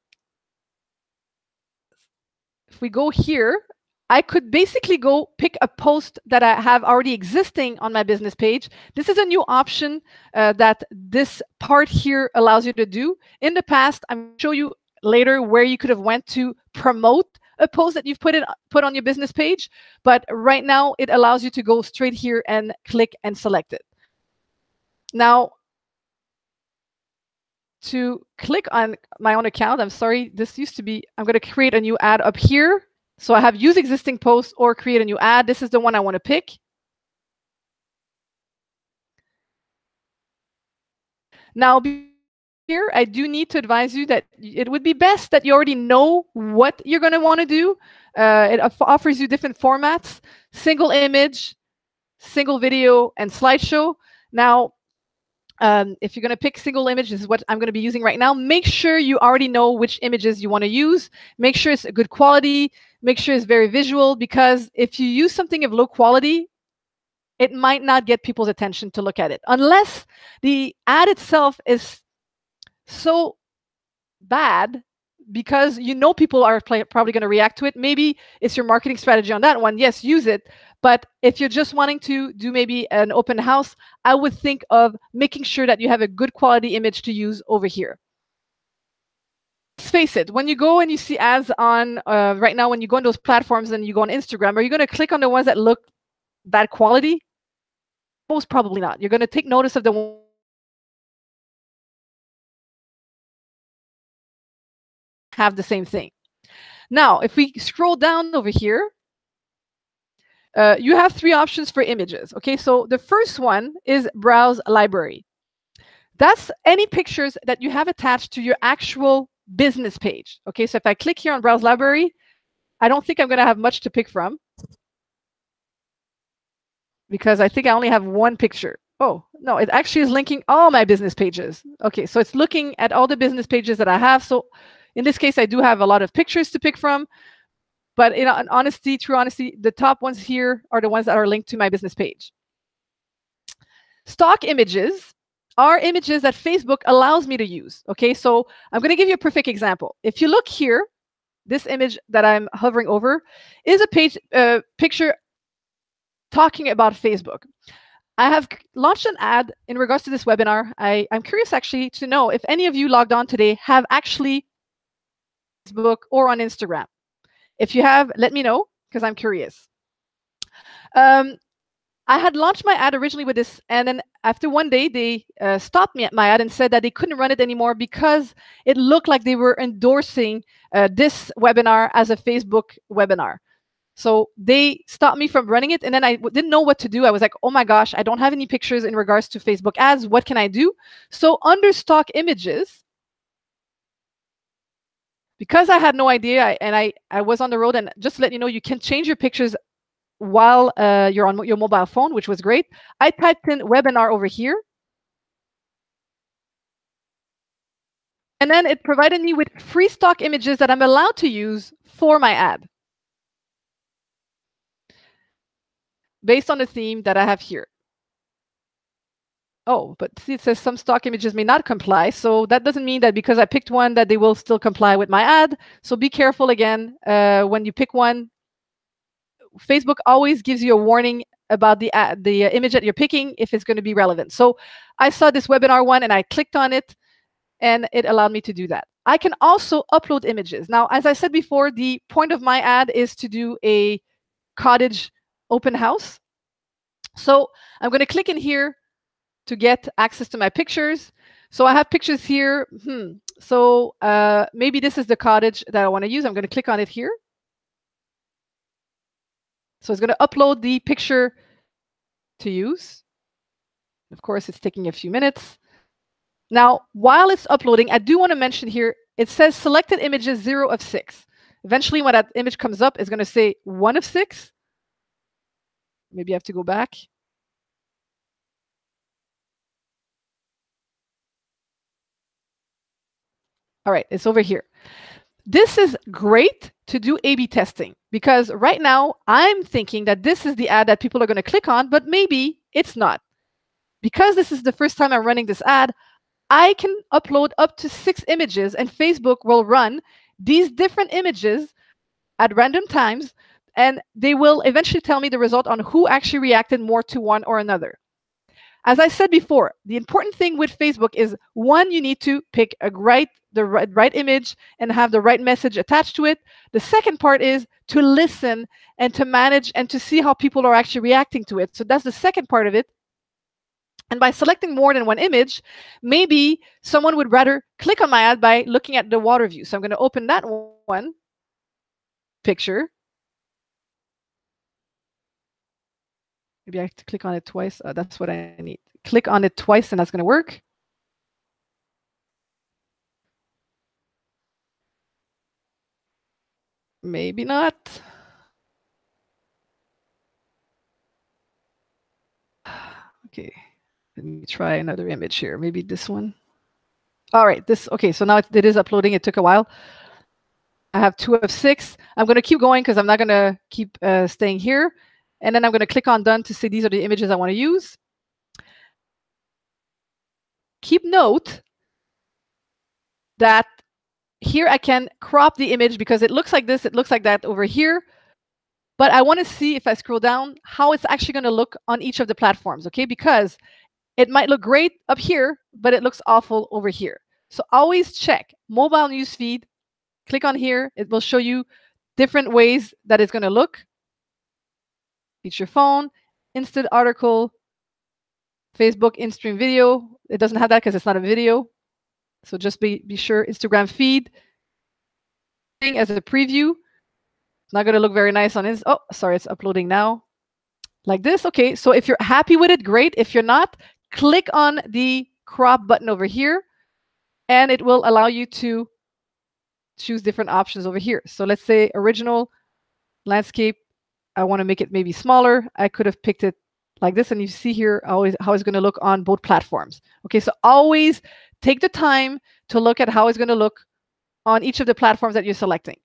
we go here, I could basically go pick a post that I have already existing on my business page. This is a new option that this part here allows you to do. In the past, I'm going to show you later where you could have went to promote a post that you've put on your business page. But right now, it allows you to go straight here and click and select it. Now, to click on my own account, I'm sorry, this used to be, I'm going to create a new ad up here. So I have use existing posts or create a new ad. This is the one I want to pick. Now here, I do need to advise you that it would be best that you already know what you're going to want to do. It offers you different formats: single image, single video, and slideshow. Now, if you're going to pick single image, this is what I'm going to be using right now. Make sure you already know which images you want to use. Make sure it's a good quality. Make sure it's very visual, because if you use something of low quality, it might not get people's attention to look at it. Unless the ad itself is so bad, because you know people are probably going to react to it. Maybe it's your marketing strategy on that one. Yes, use it. But if you're just wanting to do maybe an open house, I would think of making sure that you have a good quality image to use over here. Let's face it, when you go and you see ads on, right now, when you go on those platforms and you go on Instagram, are you going to click on the ones that look bad quality? Most probably not. You're going to take notice of the one have the same thing. Now, if we scroll down over here, you have 3 options for images. Okay, so the first one is browse library. That's any pictures that you have attached to your actual business page. Okay, so if I click here on browse library, I don't think I'm going to have much to pick from, because I think I only have one picture. Oh, no, it actually is linking all my business pages. Okay, so it's looking at all the business pages that I have. So in this case, I do have a lot of pictures to pick from. But in honesty, true honesty, the top ones here are the ones that are linked to my business page. Stock images are images that Facebook allows me to use. Okay, so I'm going to give you a perfect example. If you look here, this image that I'm hovering over is a picture talking about Facebook. I have launched an ad in regards to this webinar. I'm curious actually to know if any of you logged on today have actually Facebook or on Instagram. If you have, let me know, because I'm curious. I had launched my ad originally with this, and then after one day, they stopped me at my ad and said that they couldn't run it anymore because it looked like they were endorsing this webinar as a Facebook webinar. So they stopped me from running it, and then I didn't know what to do. I was like, oh my gosh, I don't have any pictures in regards to Facebook ads. What can I do? So under stock images, because I had no idea, and I was on the road, and just to let you know, you can change your pictures while you're on your mobile phone, which was great. I typed in webinar over here. And then it provided me with free stock images that I'm allowed to use for my ad, based on the theme that I have here. Oh, but see, it says some stock images may not comply. So that doesn't mean that because I picked one that they will still comply with my ad. So be careful again when you pick one. Facebook always gives you a warning about the image that you're picking if it's going to be relevant. So I saw this webinar one and I clicked on it, and it allowed me to do that. I can also upload images. Now, as I said before, the point of my ad is to do a cottage open house. So I'm going to click in here to get access to my pictures. So I have pictures here. So maybe this is the cottage that I want to use. I'm going to click on it here. So it's going to upload the picture to use. Of course, it's taking a few minutes. Now, while it's uploading, I do want to mention here, it says selected images 0 of 6. Eventually, when that image comes up, it's going to say 1 of 6. Maybe I have to go back. All right, it's over here. This is great to do A/B testing, because right now I'm thinking that this is the ad that people are going to click on, but maybe it's not. Because this is the first time I'm running this ad, I can upload up to 6 images, and Facebook will run these different images at random times, and they will eventually tell me the result on who actually reacted more to one or another. As I said before, the important thing with Facebook is, one, you need to pick the right image and have the right message attached to it. The second part is to listen and to manage and to see how people are actually reacting to it. So that's the second part of it. And by selecting more than one image, maybe someone would rather click on my ad by looking at the water view. So I'm going to open that one picture. Maybe I have to click on it twice. That's what I need. Click on it twice, and that's going to work. Maybe not. Okay, let me try another image here. Maybe this one. All right, okay, so now it is uploading. It took a while. I have 2 of 6. I'm going to keep going because I'm not going to keep staying here. And then I'm going to click on done to say these are the images I want to use. Keep note that here I can crop the image because it looks like this, it looks like that over here. But I want to see, if I scroll down, how it's actually going to look on each of the platforms, okay? Because it might look great up here, but it looks awful over here. So always check mobile newsfeed. Click on here. It will show you different ways that it's going to look. Feature phone, instant article, Facebook in-stream video. It doesn't have that because it's not a video. So just be sure. Instagram feed as a preview. Not going to look very nice on this. Oh, sorry, it's uploading now. Like this. Okay, so if you're happy with it, great. If you're not, click on the crop button over here, and it will allow you to choose different options over here. So let's say original landscape. I want to make it maybe smaller. I could have picked it like this, and you see here how it's going to look on both platforms. Okay, so always take the time to look at how it's going to look on each of the platforms that you're selecting.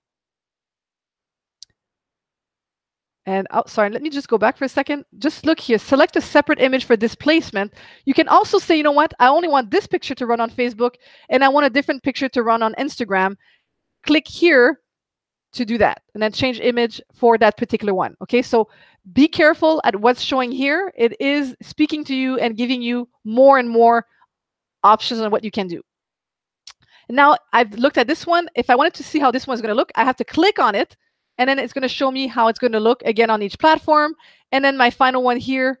And sorry, let me just go back for a second. Just look here, select a separate image for displacement. You can also say, you know what, I only want this picture to run on Facebook, and I want a different picture to run on Instagram. Click here to do that, and then change image for that particular one. Okay, so be careful at what's showing here. It is speaking to you and giving you more and more options on what you can do. Now I've looked at this one. If I wanted to see how this one's going to look, I have to click on it, and then it's going to show me how it's going to look again on each platform. And then my final one here,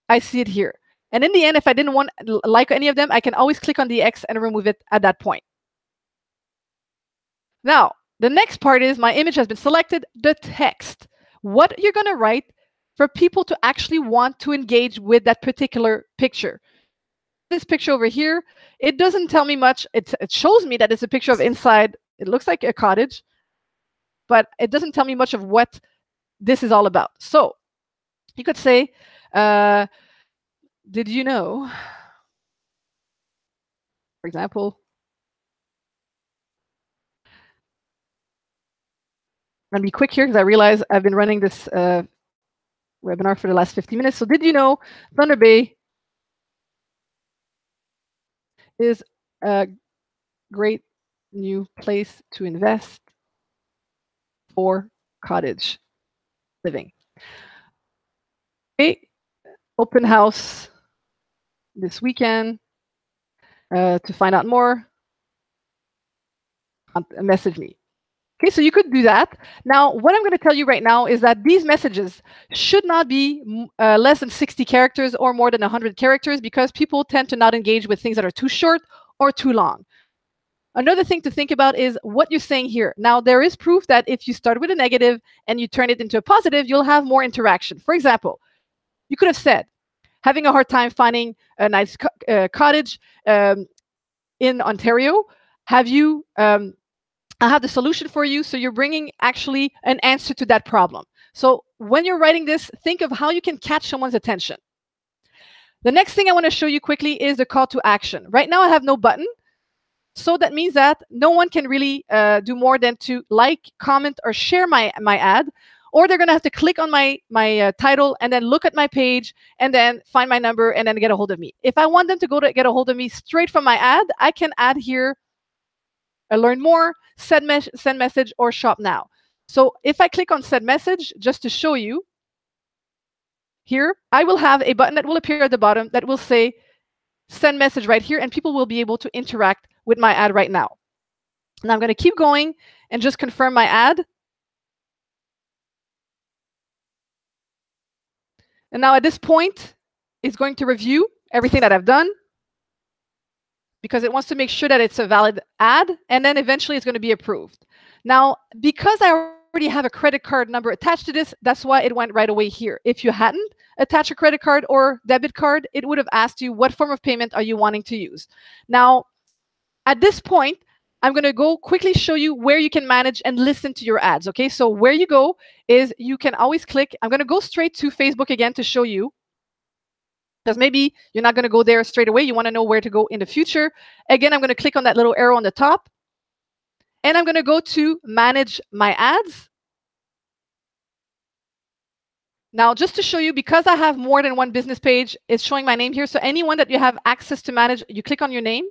I see it here. And in the end, if I didn't like any of them, I can always click on the X and remove it at that point. Now, the next part is my image has been selected, the text. What you're going to write for people to actually want to engage with that particular picture. This picture over here, it doesn't tell me much. It shows me that it's a picture of inside. It looks like a cottage, but it doesn't tell me much of what this is all about. So you could say, did you know, for example, I'm going to be quick here because I realize I've been running this webinar for the last 50 minutes. So did you know Thunder Bay is a great new place to invest for cottage? living. Okay, open house this weekend. To find out more, message me. Okay, so you could do that. Now, what I'm going to tell you right now is that these messages should not be less than 60 characters or more than 100 characters, because people tend to not engage with things that are too short or too long. Another thing to think about is what you're saying here. Now, there is proof that if you start with a negative and you turn it into a positive, you'll have more interaction. For example, you could have said, having a hard time finding a nice cottage in Ontario. I have the solution for you. So you're bringing actually an answer to that problem. So when you're writing this, think of how you can catch someone's attention. The next thing I want to show you quickly is the call to action. Right now I have no button. So that means that no one can really do more than to like, comment, or share my ad. Or they're going to have to click on my title and then look at my page and then find my number and then get a hold of me. If I want them to go to get a hold of me straight from my ad, I can add here learn more, send message, or shop now. So if I click on send message, just to show you, here I will have a button that will appear at the bottom that will say send message right here, and people will be able to interact with my ad right now. And I'm going to keep going and just confirm my ad. And now at this point, it's going to review everything that I've done, because it wants to make sure that it's a valid ad, and then eventually it's going to be approved. Now, because I already have a credit card number attached to this, that's why it went right away here. If you hadn't attached a credit card or debit card, it would have asked you what form of payment are you wanting to use. Now, at this point, I'm going to go quickly show you where you can manage and listen to your ads. Okay, so where you go is you can always click. I'm going to go straight to Facebook again to show you, because maybe you're not going to go there straight away. You want to know where to go in the future. Again, I'm going to click on that little arrow on the top. And I'm going to go to Manage My Ads. Now, just to show you, because I have more than one business page, it's showing my name here. So anyone that you have access to manage, you click on your name.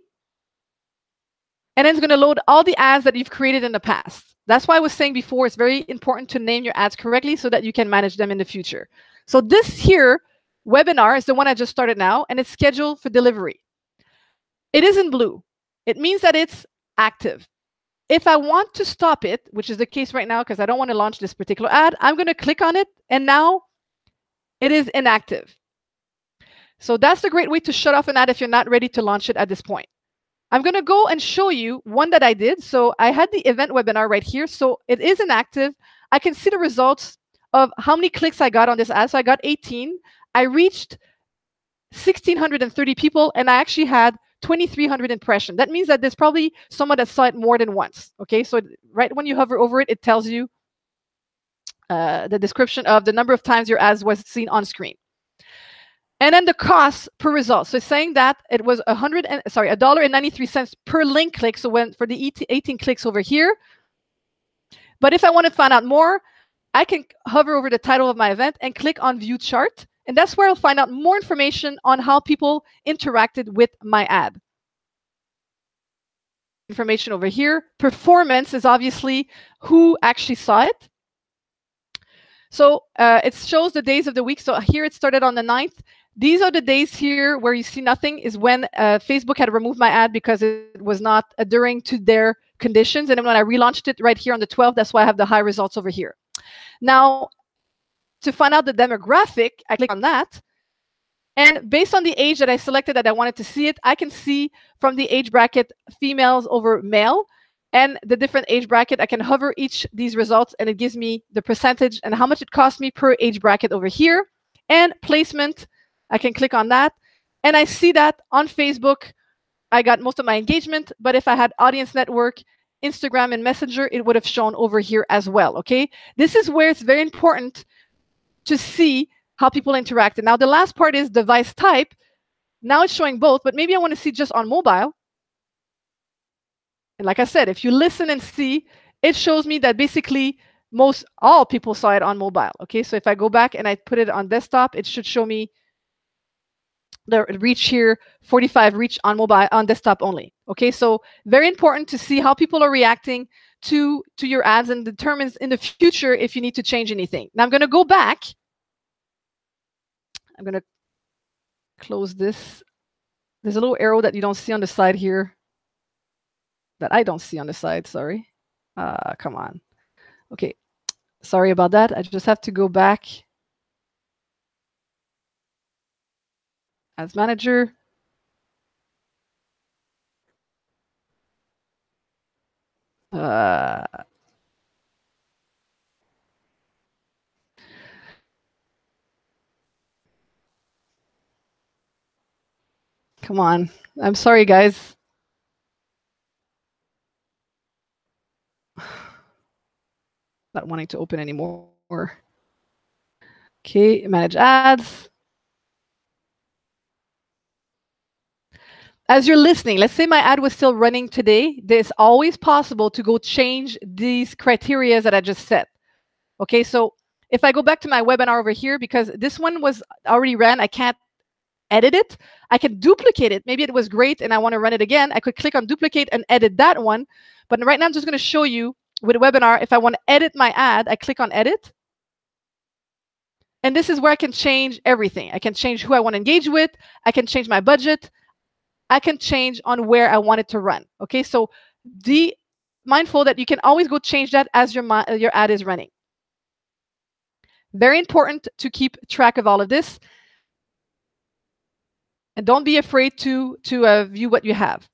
And then it's going to load all the ads that you've created in the past. That's why I was saying before, it's very important to name your ads correctly so that you can manage them in the future. So this here webinar is the one I just started now, and it's scheduled for delivery. It is in blue. It means that it's active. If I want to stop it, which is the case right now because I don't want to launch this particular ad, I'm going to click on it, and now it is inactive. So that's the great way to shut off an ad if you're not ready to launch it at this point. I'm going to go and show you one that I did. So I had the event webinar right here. So it is inactive. I can see the results of how many clicks I got on this ad. So I got 18. I reached 1,630 people, and I actually had 2,300 impressions. That means that there's probably someone that saw it more than once. Okay, so right when you hover over it, it tells you the description of the number of times your ad was seen on screen. And then the cost per result. So it's saying that it was $1.93 per link click. So when for the 18 clicks over here. But if I want to find out more, I can hover over the title of my event and click on View Chart. And that's where I'll find out more information on how people interacted with my ad. Information over here. Performance is obviously who actually saw it. So it shows the days of the week. So here it started on the 9th. These are the days here where you see nothing is when Facebook had removed my ad because it was not adhering to their conditions. And then when I relaunched it right here on the 12th, that's why I have the high results over here. Now, to find out the demographic, I click on that. And based on the age that I selected that I wanted to see it, I can see from the age bracket females over male. And the different age bracket, I can hover each these results, and it gives me the percentage and how much it cost me per age bracket over here. And placement, I can click on that. And I see that on Facebook, I got most of my engagement. But if I had Audience Network, Instagram, and Messenger, it would have shown over here as well. Okay, this is where it's very important to see how people interacted. Now, the last part is device type. Now it's showing both, but maybe I want to see just on mobile. And like I said, if you listen and see, it shows me that basically all people saw it on mobile. Okay, so if I go back and I put it on desktop, it should show me the reach here, 45 reach on mobile, on desktop only. Okay, so very important to see how people are reacting to your ads and determines in the future if you need to change anything. Now I'm going to go back. I'm going to close this. There's a little arrow that you don't see on the side here, that I don't see on the side, sorry. Come on. Okay, sorry about that. I just have to go back. Ads manager. Come on. I'm sorry, guys. Not wanting to open anymore. Okay, manage ads. As you're listening, let's say my ad was still running today. It's always possible to go change these criteria that I just set. Okay, so if I go back to my webinar over here, because this one was already ran, I can't edit it. I can duplicate it. Maybe it was great and I want to run it again. I could click on duplicate and edit that one. But right now I'm just going to show you with a webinar, if I want to edit my ad, I click on edit. And this is where I can change everything. I can change who I want to engage with. I can change my budget. I can change on where I want it to run. Okay, so be mindful that you can always go change that as your ad is running. Very important to keep track of all of this. And don't be afraid to view what you have.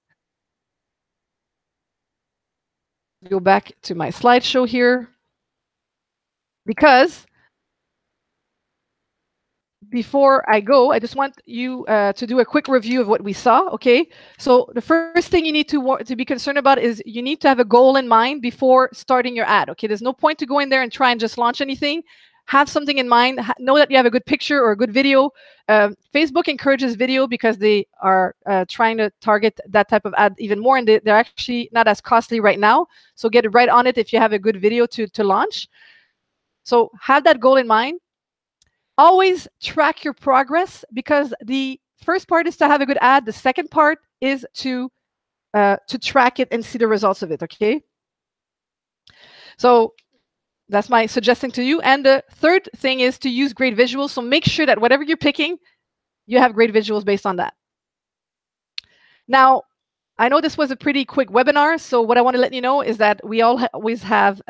Go back to my slideshow here, because before I go, I just want you to do a quick review of what we saw. Okay, so the first thing you need to be concerned about is you need to have a goal in mind before starting your ad. Okay, there's no point to go in there and try and just launch anything. Have something in mind. Know that you have a good picture or a good video. Facebook encourages video because they are trying to target that type of ad even more, and they're actually not as costly right now. So get right on it if you have a good video to launch. So have that goal in mind. Always track your progress, because the first part is to have a good ad. The second part is to track it and see the results of it. Okay. So that's my suggestion to you. And the third thing is to use great visuals. So make sure that whatever you're picking, you have great visuals based on that. Now, I know this was a pretty quick webinar. So what I want to let you know is that we always have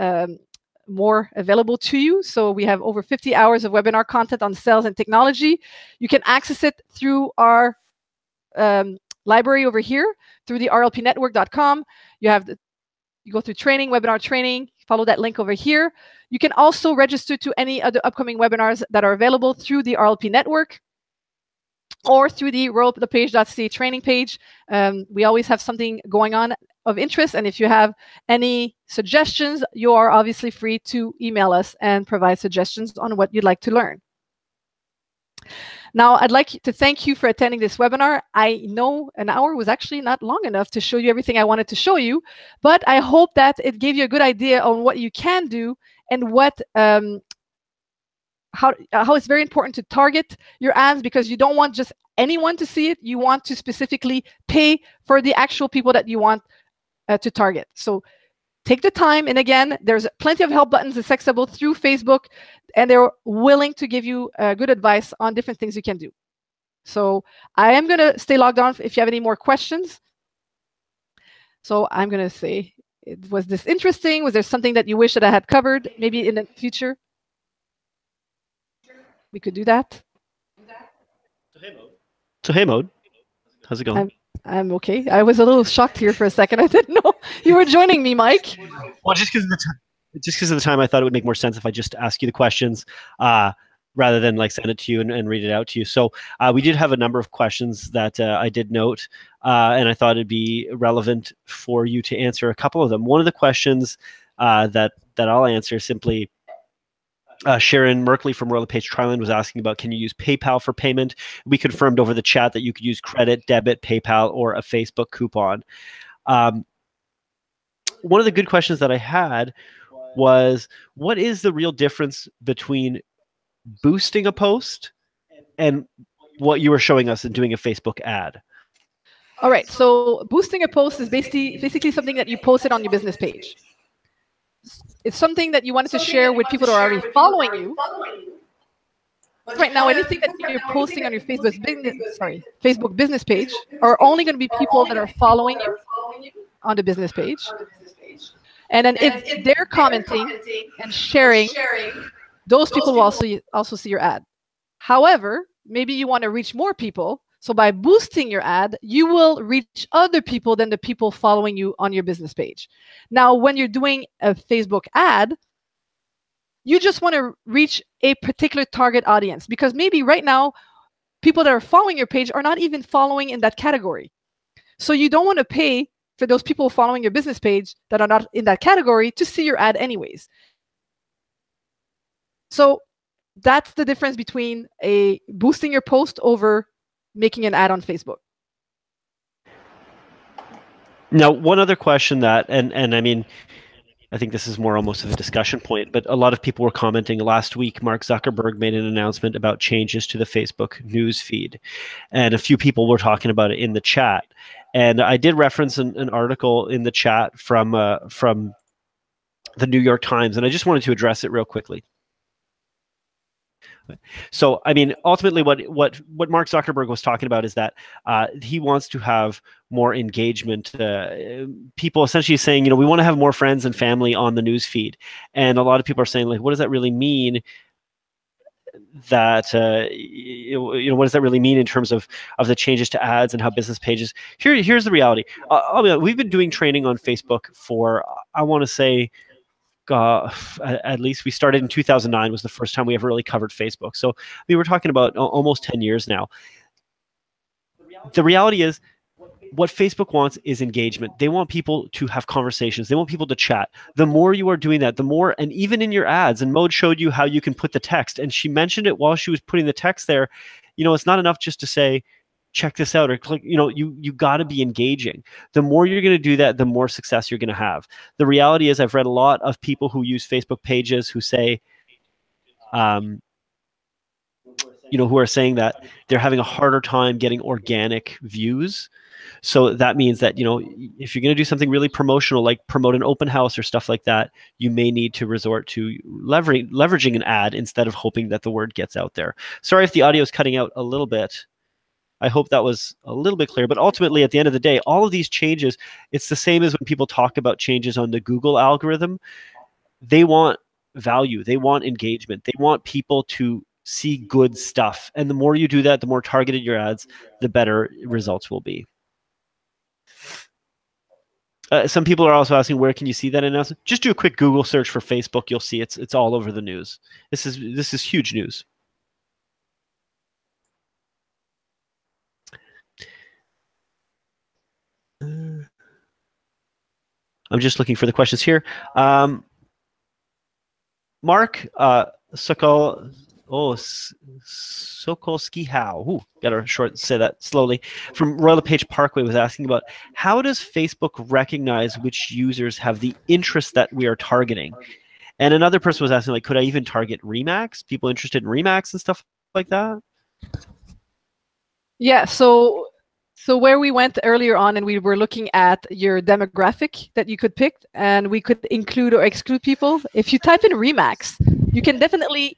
more available to you. So we have over 50 hours of webinar content on sales and technology. You can access it through our library over here, through the rlpnetwork.com. You go through training, webinar training, follow that link over here. You can also register to any other upcoming webinars that are available through the RLP network or through the rlpage.ca training page. We always have something going on of interest. And if you have any suggestions, you are obviously free to email us and provide suggestions on what you'd like to learn. Now, I'd like to thank you for attending this webinar. I know an hour was actually not long enough to show you everything I wanted to show you, but I hope that it gave you a good idea on what you can do and what how it's very important to target your ads, because you don't want just anyone to see it. You want to specifically pay for the actual people that you want to target. So take the time. And again, there's plenty of help buttons accessible through Facebook, and they're willing to give you good advice on different things you can do. So I am going to stay logged on if you have any more questions. So I'm going to say, was this interesting? Was there something that you wish that I had covered maybe in the future? We could do that. So hey, Mode, how's it going? I'm okay. I was a little shocked here for a second. I didn't know you were joining me, Mike. Well, just because of the time, I thought it would make more sense if I just ask you the questions rather than like send it to you and read it out to you. So we did have a number of questions that I did note, and I thought it'd be relevant for you to answer a couple of them. One of the questions that I'll answer simply. Sharon Merkley from Royal LePage Triland was asking about, can you use PayPal for payment? We confirmed over the chat that you could use credit, debit, PayPal, or a Facebook coupon. One of the good questions that I had was, what is the real difference between boosting a post and what you were showing us in doing a Facebook ad? All right, so boosting a post is basically something that you posted on your business page. it's something that you wanted to share with people that are already following you. Right now, anything that you're posting on your Facebook business page are only going to be people that are following you on the business page. And then if they're commenting and sharing, those people will also see your ad. However, maybe you want to reach more people. So by boosting your ad, you will reach other people than the people following you on your business page. Now, when you're doing a Facebook ad, you just want to reach a particular target audience, because maybe right now, people that are following your page are not even following in that category. So you don't want to pay for those people following your business page that are not in that category to see your ad anyways. So that's the difference between boosting your post over making an ad on Facebook. Now, one other question that, and I mean, I think this is more almost of a discussion point, but a lot of people were commenting last week. Mark Zuckerberg made an announcement about changes to the Facebook news feed, and a few people were talking about it in the chat. And I did reference an article in the chat from the New York Times, and I just wanted to address it real quickly. So, I mean, ultimately, what Mark Zuckerberg was talking about is that he wants to have more engagement. People essentially saying, you know, we want to have more friends and family on the news feed, and a lot of people are saying, like, what does that really mean? That you know, what does that really mean in terms of the changes to ads and how business pages? Here's the reality. We've been doing training on Facebook for, I want to say, at least we started in 2009 was the first time we ever really covered Facebook. So we were talking about almost 10 years now. The reality is, what Facebook wants is engagement. They want people to have conversations. They want people to chat. The more you are doing that, the more, and even in your ads, and Maud showed you how you can put the text, and she mentioned it while she was putting the text there. You know, it's not enough just to say, check this out, or click, you know, you got to be engaging. The more you're going to do that, the more success you're going to have. The reality is, I've read a lot of people who use Facebook pages who say, you know, who are saying that they're having a harder time getting organic views. So that means that, you know, if you're going to do something really promotional, like promote an open house or stuff like that, you may need to resort to leveraging an ad instead of hoping that the word gets out there. Sorry if the audio is cutting out a little bit. I hope that was a little bit clear. But ultimately, at the end of the day, all of these changes, it's the same as when people talk about changes on the Google algorithm. They want value. They want engagement. They want people to see good stuff. And the more you do that, the more targeted your ads, the better results will be. Some people are also asking, where can you see that announcement? Just do a quick Google search for Facebook. You'll see it's all over the news. This is huge news. I'm just looking for the questions here. Mark Sokolski Howe. Ooh, gotta say that slowly. From Royal LePage Parkway was asking about, how does Facebook recognize which users have the interest that we are targeting? And another person was asking, like, could I even target Remax? People interested in Remax and stuff like that? Yeah, so where we went earlier on, and we were looking at your demographic that you could pick, and we could include or exclude people. If you type in Remax, you can definitely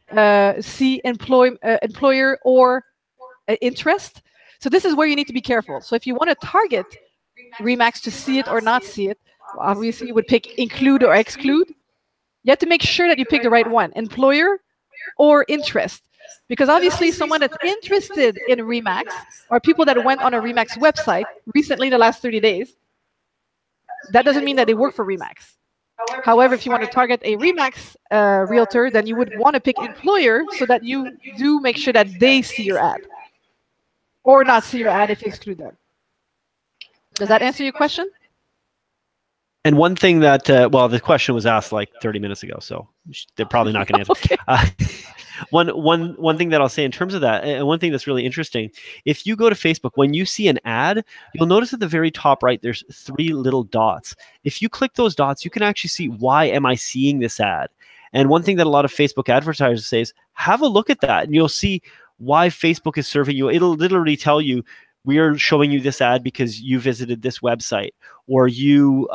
see employer or interest. So this is where you need to be careful. So if you want to target Remax to see it or not see it, obviously you would pick include or exclude. You have to make sure that you pick the right one, employer or interest. Because obviously someone that's interested in Remax, or people that went on a Remax website recently in the last 30 days, that doesn't mean that they work for Remax. However, if you want to target a Remax realtor, then you would want to pick employer so that you do make sure that they see your ad. Or not see your ad if you exclude them. Does that answer your question? And one thing that, well, the question was asked like 30 minutes ago, so they're probably not going to answer. Okay. One thing that I'll say in terms of that, and one thing that's really interesting, if you go to Facebook, when you see an ad, you'll notice at the very top right, there's 3 little dots. If you click those dots, you can actually see, why am I seeing this ad? And one thing that a lot of Facebook advertisers say is, have a look at that, and you'll see why Facebook is serving you. It'll literally tell you, we are showing you this ad because you visited this website, or you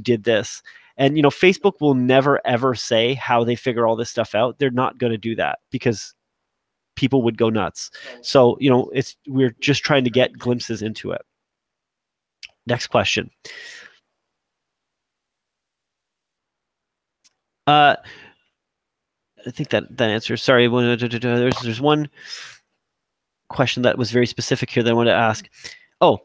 did this. And Facebook will never ever say how they figure all this stuff out. They're not going to do that because people would go nuts. So we're just trying to get glimpses into it. Next question. I think that answers. Sorry, there's one question that was very specific here that I want to ask. Oh,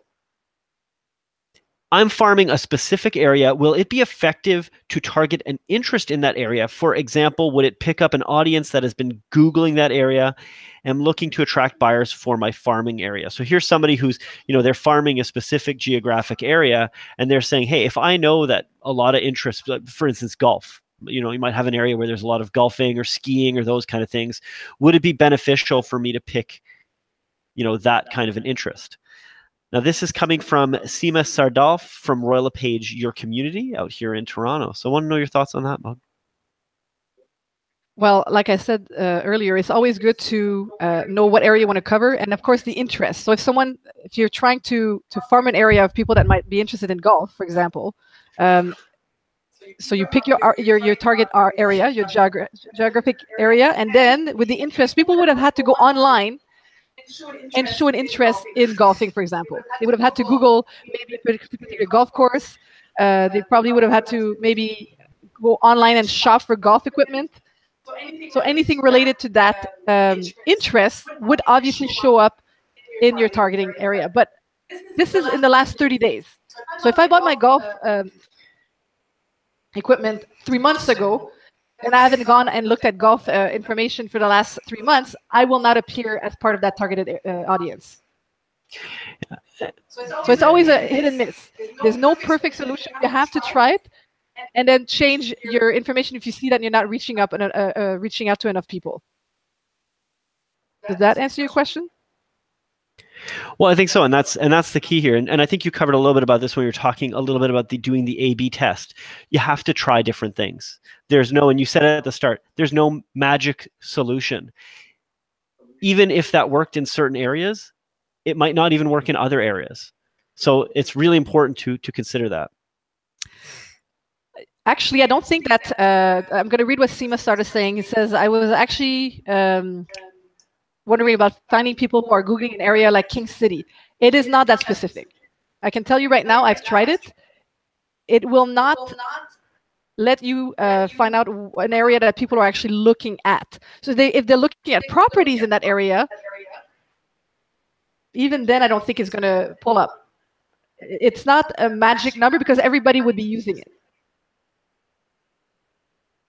I'm farming a specific area. Will it be effective to target an interest in that area? For example, would it pick up an audience that has been Googling that area and looking to attract buyers for my farming area? So here's somebody who's, they're farming a specific geographic area, and they're saying, hey, if I know that a lot of interest, for instance, golf, you might have an area where there's a lot of golfing or skiing or those kind of things. Would it be beneficial for me to pick, that kind of an interest? Now, this is coming from Seema Sardolf from Royal LePage, your community out here in Toronto. So I want to know your thoughts on that, Maud. Well, like I said earlier, it's always good to know what area you want to cover, and of course the interest. So if you're trying to farm an area of people that might be interested in golf, for example, so you pick your target area, your geographic area, and then with the interest, people would have had to go online and show an interest in golfing, for example. They would have had to Google maybe a particular golf course. They probably would have had to maybe go online and shop for golf equipment. So anything related to that interest would obviously show up in your targeting area. But this is in the last 30 days. So if I bought my golf equipment 3 months ago, and I haven't gone and looked at golf information for the last 3 months, I will not appear as part of that targeted audience. So it's always a hit and miss. There's no perfect solution. You have to try it, and then change your information if you see that you're not reaching out to enough people. Does that answer your question? Well, I think so, and that's the key here. And I think you covered a little bit about this when you were talking a little bit about doing the A/B test. You have to try different things. And you said it at the start, there's no magic solution. Even if that worked in certain areas, it might not even work in other areas. So it's really important to consider that. Actually, I don't think that, I'm going to read what Seema started saying. It says, I was actually wondering about finding people who are Googling an area like King City. It is not that specific. I can tell you right now, I've tried it. It will not let you find out an area that people are actually looking at. So if they're looking at properties in that area, even then I don't think it's going to pull up. It's not a magic number because everybody would be using it.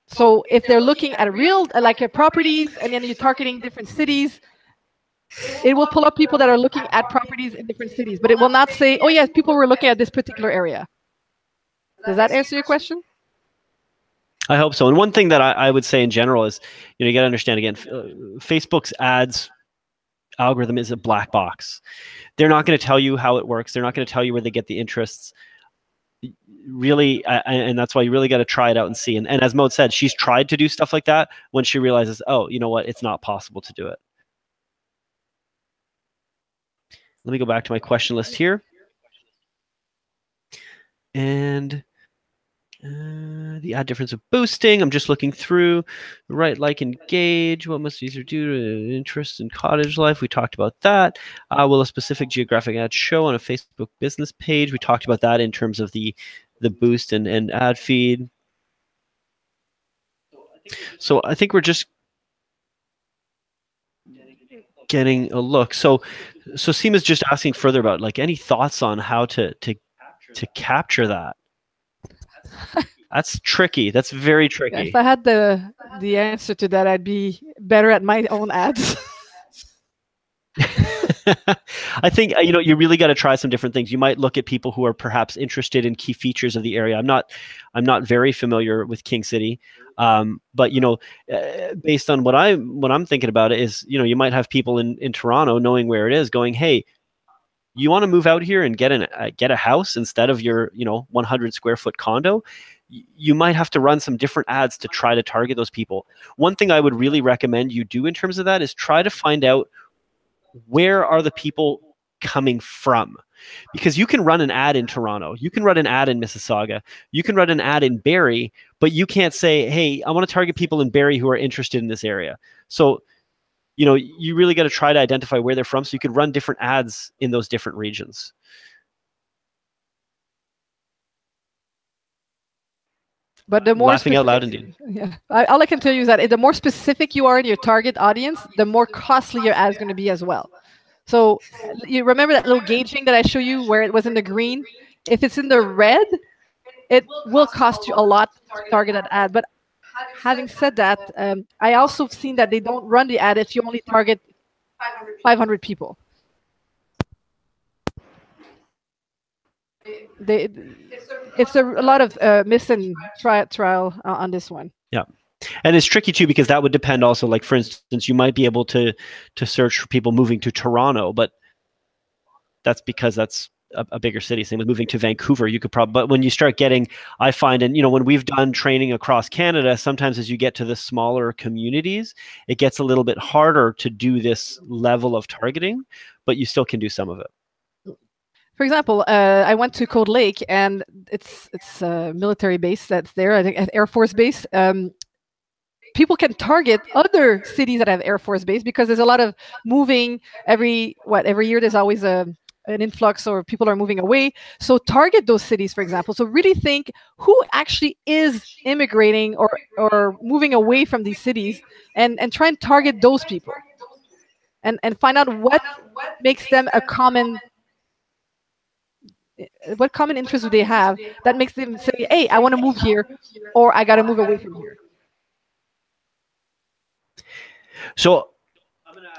So if they're looking at properties and then you're targeting different cities, it will pull up people that are looking at properties in different cities, but it will not say, oh yes, people were looking at this particular area. Does that answer your question? I hope so. And one thing that I would say in general is, you got to understand, again, Facebook's ads algorithm is a black box. They're not going to tell you how it works. They're not going to tell you where they get the interests. Really, and that's why you really got to try it out and see. And as Maud said, she's tried to do stuff like that when she realizes, oh, you know what, it's not possible to do it. Let me go back to my question list here. And the ad difference of boosting, I'm just looking through. Right, like, engage. What must user do to interest in cottage life? We talked about that. Will a specific geographic ad show on a Facebook business page? We talked about that in terms of the boost and ad feed. So I think we're just getting a look. So Seema's just asking further about any thoughts on how to capture that. That's tricky. That's very tricky. Yeah, if I had the answer to that, I'd be better at my own ads. I think you really got to try some different things. You might look at people who are perhaps interested in key features of the area. I'm not very familiar with King City, but based on what I'm thinking about it is, you might have people in Toronto knowing where it is, going, hey, you want to move out here and get a house instead of your 100 square foot condo. You might have to run some different ads to try to target those people. One thing I would really recommend you do in terms of that is try to find out where are the people coming from. because you can run an ad in Toronto, you can run an ad in Mississauga, you can run an ad in Barrie, but you can't say, hey, I want to target people in Barrie who are interested in this area. So, you know, you really got to try to identify where they're from so you could run different ads in those different regions. But the more laughing out loud, indeed. Yeah, all I can tell you is that the more specific you are in your target audience, the more costly your ad is going to be as well. So you remember that little gauging that I showed you where it was in the green? If it's in the red, it will cost you a lot to target that ad. But having said that, I also seen that they don't run the ad if you only target 500 people. It's a lot of miss and trial on this one. Yeah. And it's tricky too, because that would depend also, like, for instance, you might be able to search for people moving to Toronto, but that's because that's a bigger city. Same with moving to Vancouver. You could probably, but when you start getting, I find, and you know, when we've done training across Canada, sometimes as you get to the smaller communities, it gets a little bit harder to do this level of targeting, but you still can do some of it. For example, I went to Cold Lake, and it's a military base that's there, I think, an Air Force base. People can target other cities that have Air Force base because there's a lot of moving every year. There's always an influx, or people are moving away. So target those cities, for example. So really think who actually is immigrating or moving away from these cities, and try and target those people, and find out what makes them a common. What common interests do they have that makes them say, hey, I want to move here, or I got to move away from here? So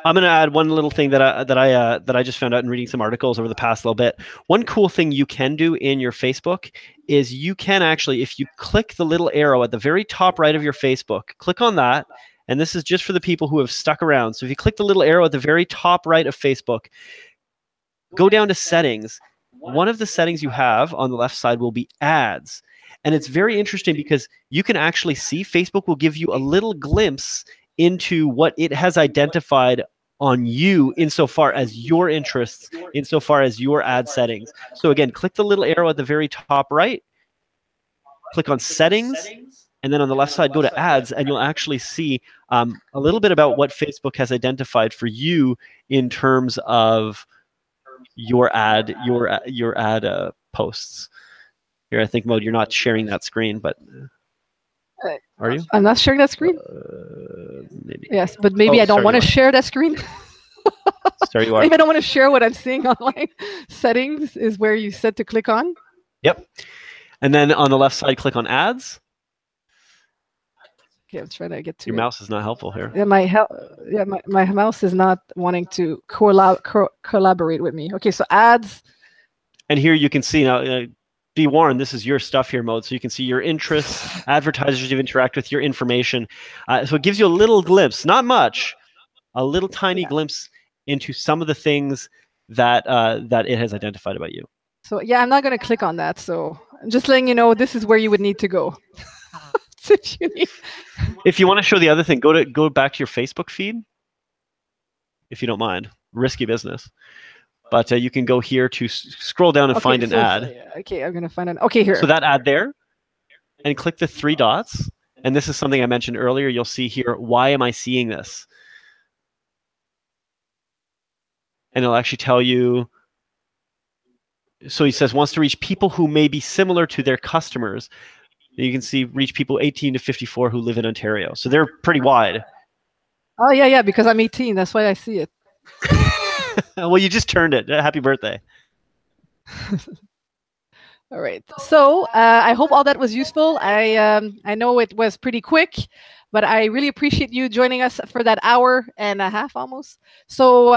I'm going to add one little thing that I just found out in reading some articles over the past little bit. One cool thing you can do in your Facebook is you can actually, if you click the little arrow at the very top right of your Facebook, click on that. And this is just for the people who have stuck around. So if you click the little arrow at the very top right of Facebook, go down to settings. One of the settings you have on the left side will be ads. And it's very interesting because you can actually see Facebook will give you a little glimpse into what it has identified on you insofar as your interests, insofar as your ad settings. So again, click the little arrow at the very top right, click on settings, and then on the left side, go to ads, and you'll actually see a little bit about what Facebook has identified for you in terms of your ad posts. Here, I think, Maud, you're not sharing that screen, but are you? I'm not sharing that screen. Maybe. Yes, but maybe I don't want to share that screen. Sorry, you are. Maybe I don't want to share what I'm seeing online. Settings is where you said to click on. Yep. And then on the left side, click on ads. Okay, I'm trying to get to your mouse is not helpful here. Yeah, my mouse is not wanting to collaborate with me. Okay, so ads. And here you can see now. Be warned, this is your stuff here, Mode. So you can see your interests, advertisers you interact with, your information. So it gives you a little glimpse, not much, a little tiny glimpse into some of the things that that it has identified about you. So yeah, I'm not going to click on that. So I'm just letting you know this is where you would need to go. If you want to show the other thing, go back to your Facebook feed, if you don't mind. Risky business. But you can go here to scroll down and find an ad. Okay, I'm going to find an. Okay, here. So that ad there, and click the 3 dots. And this is something I mentioned earlier. You'll see here, why am I seeing this? And it'll actually tell you. So he says, wants to reach people who may be similar to their customers. You can see reach people 18 to 54 who live in Ontario. So they're pretty wide. Oh, yeah, because I'm 18. That's why I see it. Well, you just turned it. Happy birthday. All right. So I hope all that was useful. I know it was pretty quick, but I really appreciate you joining us for that hour and a half almost. So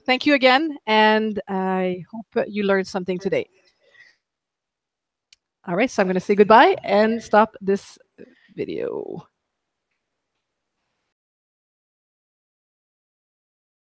thank you again, and I hope you learned something today. All right. So I'm going to say goodbye and stop this video.